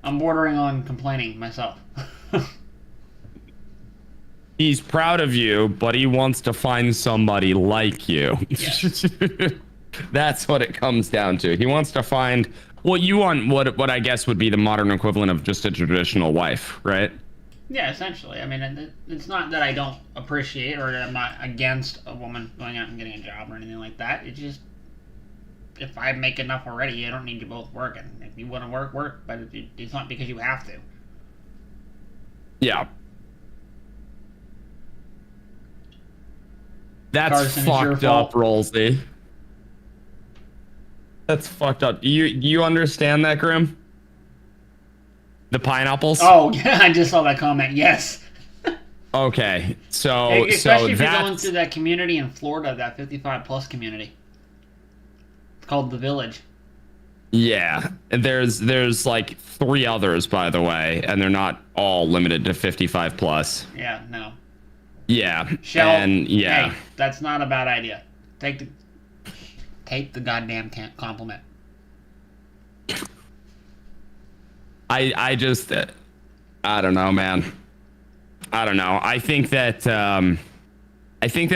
I'm bordering on complaining myself. He's proud of you, but he wants to find somebody like you. Yes. That's what it comes down to. He wants to find what you want, what I guess would be the modern equivalent of just a traditional wife, right? Yeah, essentially. I mean, it's not that I don't appreciate or that I'm not against a woman going out and getting a job or anything like that. It's just, if I make enough already, I don't need you both working. If you want to work, work, but it's not because you have to. Yeah. That's Carson, it's your fucked up, fault. Rolsey. That's fucked up. You understand that, Grim? The pineapples? Oh, yeah, I just saw that comment. Yes. Okay, so Especially if you're going that's to that community in Florida, that 55+ community. It's called The Village. yeah. And there's like 3 others, by the way, and they're not all limited to 55 plus. Yeah, no. Yeah, Shell, and yeah. hey, that's not a bad idea. Take the goddamn compliment. I just I don't know, man. I don't know. I think that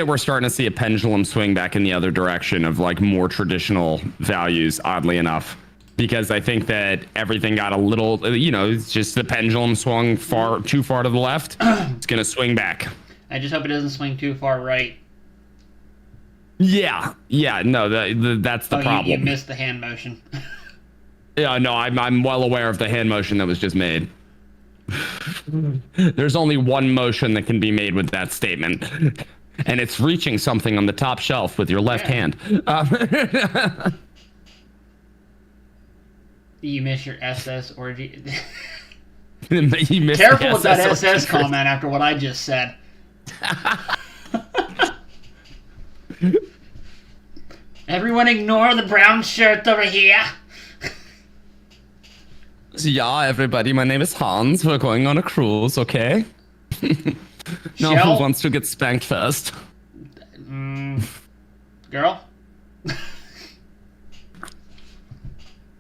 we're starting to see a pendulum swing back in the other direction of like more traditional values, oddly enough. Because I think that everything got a little, it's just the pendulum swung too far to the left. It's gonna swing back. I just hope it doesn't swing too far right. Yeah, no, that's the problem. You missed the hand motion. Yeah, no, I'm well aware of the hand motion that was just made. There's only one motion that can be made with that statement, and it's reaching something on the top shelf with your left hand. You miss your SS orgy. You missed Careful the with that SS SS comment after what I just said. Everyone ignore the brown shirt over here. Yeah, everybody, my name is Hans. We're going on a cruise, okay? Now, Shell? who wants to get spanked first? Girl?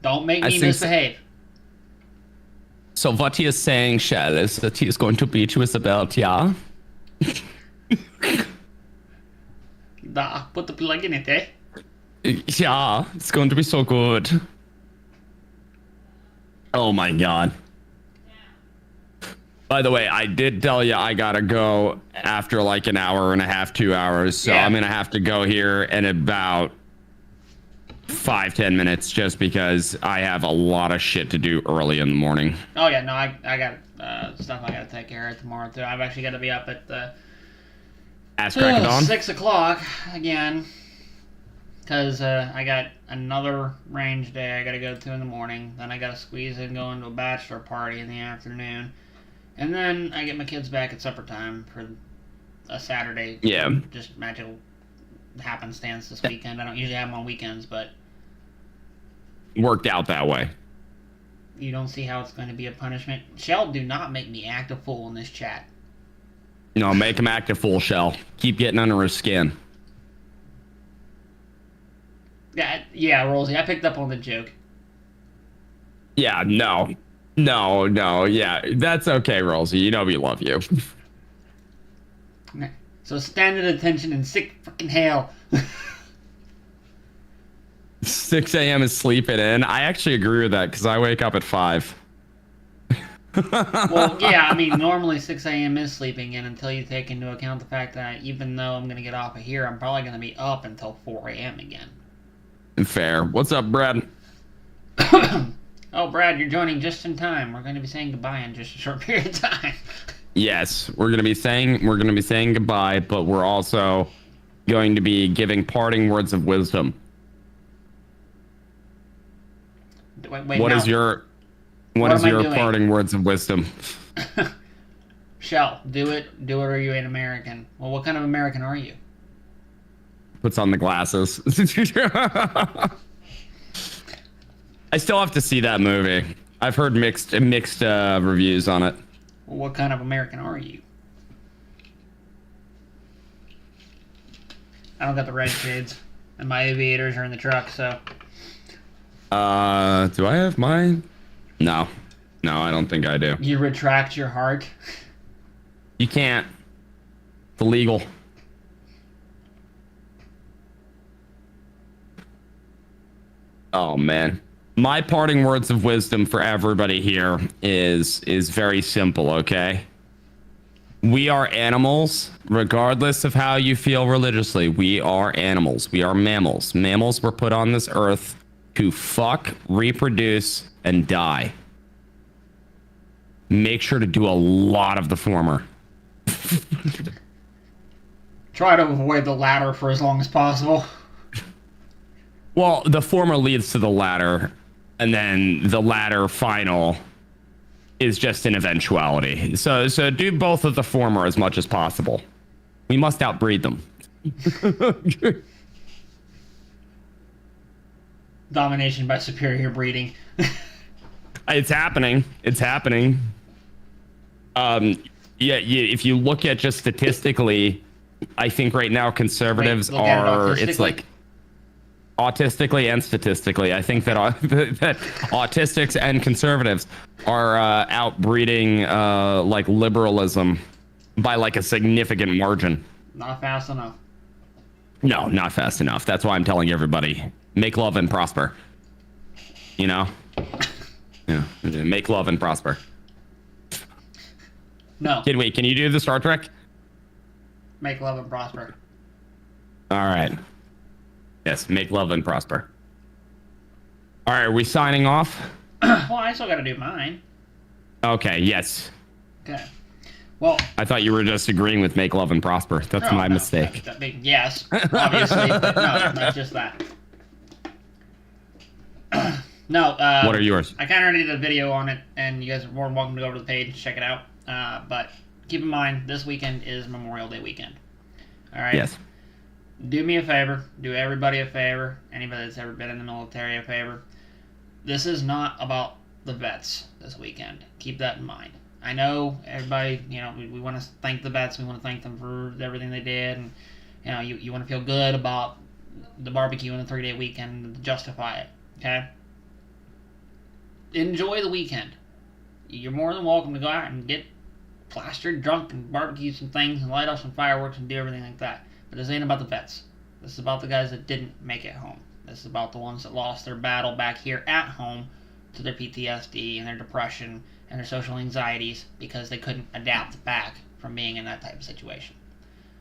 Don't make me think misbehave. So what he is saying, Shell, is that he is going to beat you with a belt, yeah? Put the plug in it, eh? Yeah, it's going to be so good. Oh my god. By the way, I did tell you I gotta go after like an hour and a half, 2 hours. So Yeah. I'm gonna have to go here in about 5-10 minutes just because I have a lot of shit to do early in the morning. Oh yeah, no, I got stuff I gotta take care of tomorrow too. I've actually got to be up at Ass crack of dawn. 6 o'clock again, because I got another range day I gotta go to in the morning. Then I gotta squeeze in going to a bachelor party in the afternoon, and then I get my kids back at supper time for a Saturday. Yeah. Just magical happenstance this weekend. I don't usually have them on weekends, but Worked out that way. you don't see how it's going to be a punishment. Shell, do not make me act a fool in this chat. No, make him act a fool, Shell. Keep getting under his skin. Yeah, Rosie, I picked up on the joke. Yeah, no. No, yeah. That's okay, Rosie. You know we love you. So stand at attention and sick fucking hell. 6 a.m. is sleeping in. I actually agree with that because I wake up at 5. Well, yeah, I mean, normally 6 a.m. is sleeping in until you take into account the fact that even though I'm going to get off of here, I'm probably going to be up until 4 a.m. again. Fair. What's up, Brad? Oh, Brad, you're joining just in time. We're going to be saying goodbye in just a short period of time. Yes, we're gonna be saying goodbye, but we're also going to be giving parting words of wisdom. Wait, What no. is your What am I doing? parting words of wisdom? Shell, do it, or are you an American? Well, what kind of American are you? Puts on the glasses. I still have to see that movie. I've heard mixed reviews on it. Well, what kind of American are you? I don't got the red shades, and my aviators are in the truck, so... Do I have mine? No, I don't think I do. You retract your heart? You can't. It's illegal. Oh man. My parting words of wisdom for everybody here is very simple, okay? We are animals, regardless of how you feel religiously. We are animals. We are mammals. Mammals were put on this earth to fuck, reproduce, and die. Make sure to do a lot of the former. Try to avoid the latter for as long as possible. Well, the former leads to the latter, and then the latter final is just an eventuality. So do both of the former as much as possible. We must outbreed them. Domination by superior breeding. It's happening. It's happening. If you look at just statistically, I think right now conservatives Wait, look at it are. It's autistically? like autistically and statistically. I think that that autistics and conservatives are outbreeding like liberalism by like a significant margin. Not fast enough. No, not fast enough. That's why I'm telling everybody: make love and prosper. You know? Yeah. Make love and prosper. No. Kid, wait, can you do the Star Trek? Make love and prosper. All right. Yes, make love and prosper. All right, are we signing off? Well, I still gotta do mine. Okay, yes. Okay. Well... I thought you were just agreeing with make love and prosper. That's my mistake. Yes, obviously, but no, not just that. No, What are yours? I kind of already did a video on it, and you guys are more than welcome to go over to the page and check it out. But keep in mind, this weekend is Memorial Day weekend. All right? Yes. Do me a favor. Do everybody a favor. Anybody that's ever been in the military a favor. This is not about the vets this weekend. Keep that in mind. I know everybody, you know, we want to thank the vets. We want to thank them for everything they did. And, you know, you want to feel good about the barbecue and the 3-day weekend to justify it. Okay? Enjoy the weekend. You're more than welcome to go out and get plastered, drunk, and barbecue some things and light off some fireworks and do everything like that. But this ain't about the vets. This is about the guys that didn't make it home. This is about the ones that lost their battle back here at home to their PTSD and their depression and their social anxieties because they couldn't adapt back from being in that type of situation.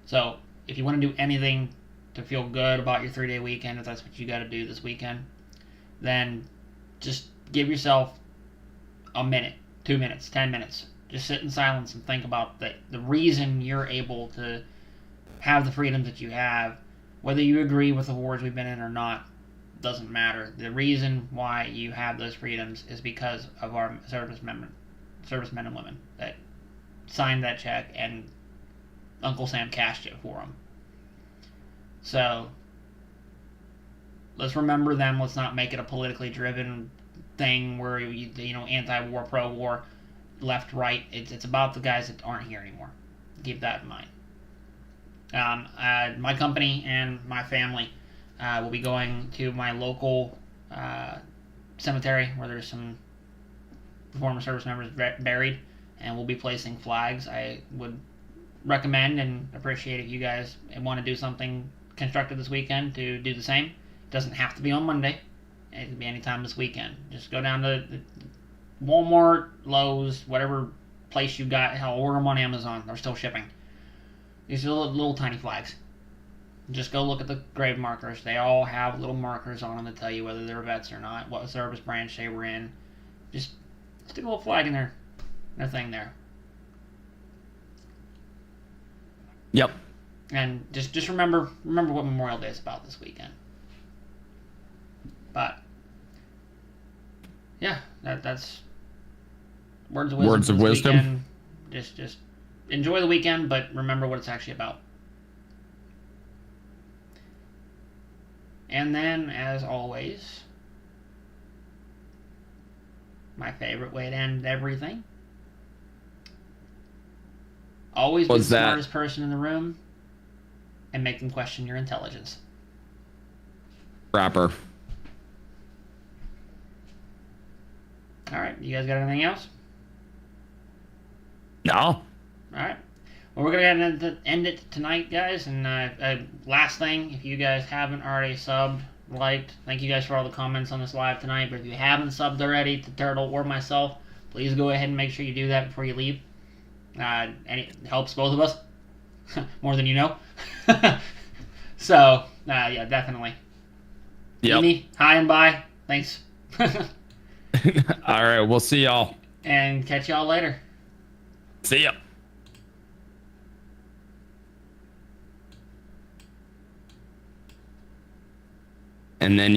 So if you want to do anything to feel good about your 3-day weekend, if that's what you got to do this weekend, then just give yourself a minute, 2 minutes, 10 minutes. Just sit in silence and think about the reason you're able to have the freedoms that you have. Whether you agree with the wars we've been in or not, doesn't matter. The reason why you have those freedoms is because of our servicemen and women that signed that check and Uncle Sam cashed it for them. So let's remember them. Let's not make it a politically driven thing where anti-war, pro-war, left, right. It's about the guys that aren't here anymore. Keep that in mind. My company and my family will be going to my local cemetery where there's some former service members buried, and we'll be placing flags. I would recommend and appreciate if you guys want to do something constructive this weekend to do the same. It doesn't have to be on Monday. It can be any time this weekend. Just go down to Walmart, Lowe's, whatever place you got. Hell, order them on Amazon. They're still shipping. These are little tiny flags. Just go look at the grave markers. They all have little markers on them to tell you whether they're vets or not, what service branch they were in. Just stick a little flag in their thing there. Yep. And just remember what Memorial Day is about this weekend. But yeah, that's words of wisdom. Words of wisdom. Weekend. Just enjoy the weekend, but remember what it's actually about. And then, as always, my favorite way to end everything. Always be the smartest person in the room and make them question your intelligence. Rapper. Alright, you guys got anything else? No. Alright. Well, we're going to end it tonight, guys. And last thing, if you guys haven't already subbed, liked, thank you guys for all the comments on this live tonight. But if you haven't subbed already to Turtle or myself, please go ahead and make sure you do that before you leave. And it helps both of us. More than you know. So, yeah, definitely. Yep. Amy, hi and bye. Thanks. All right, we'll see y'all. And catch y'all later. See ya. And then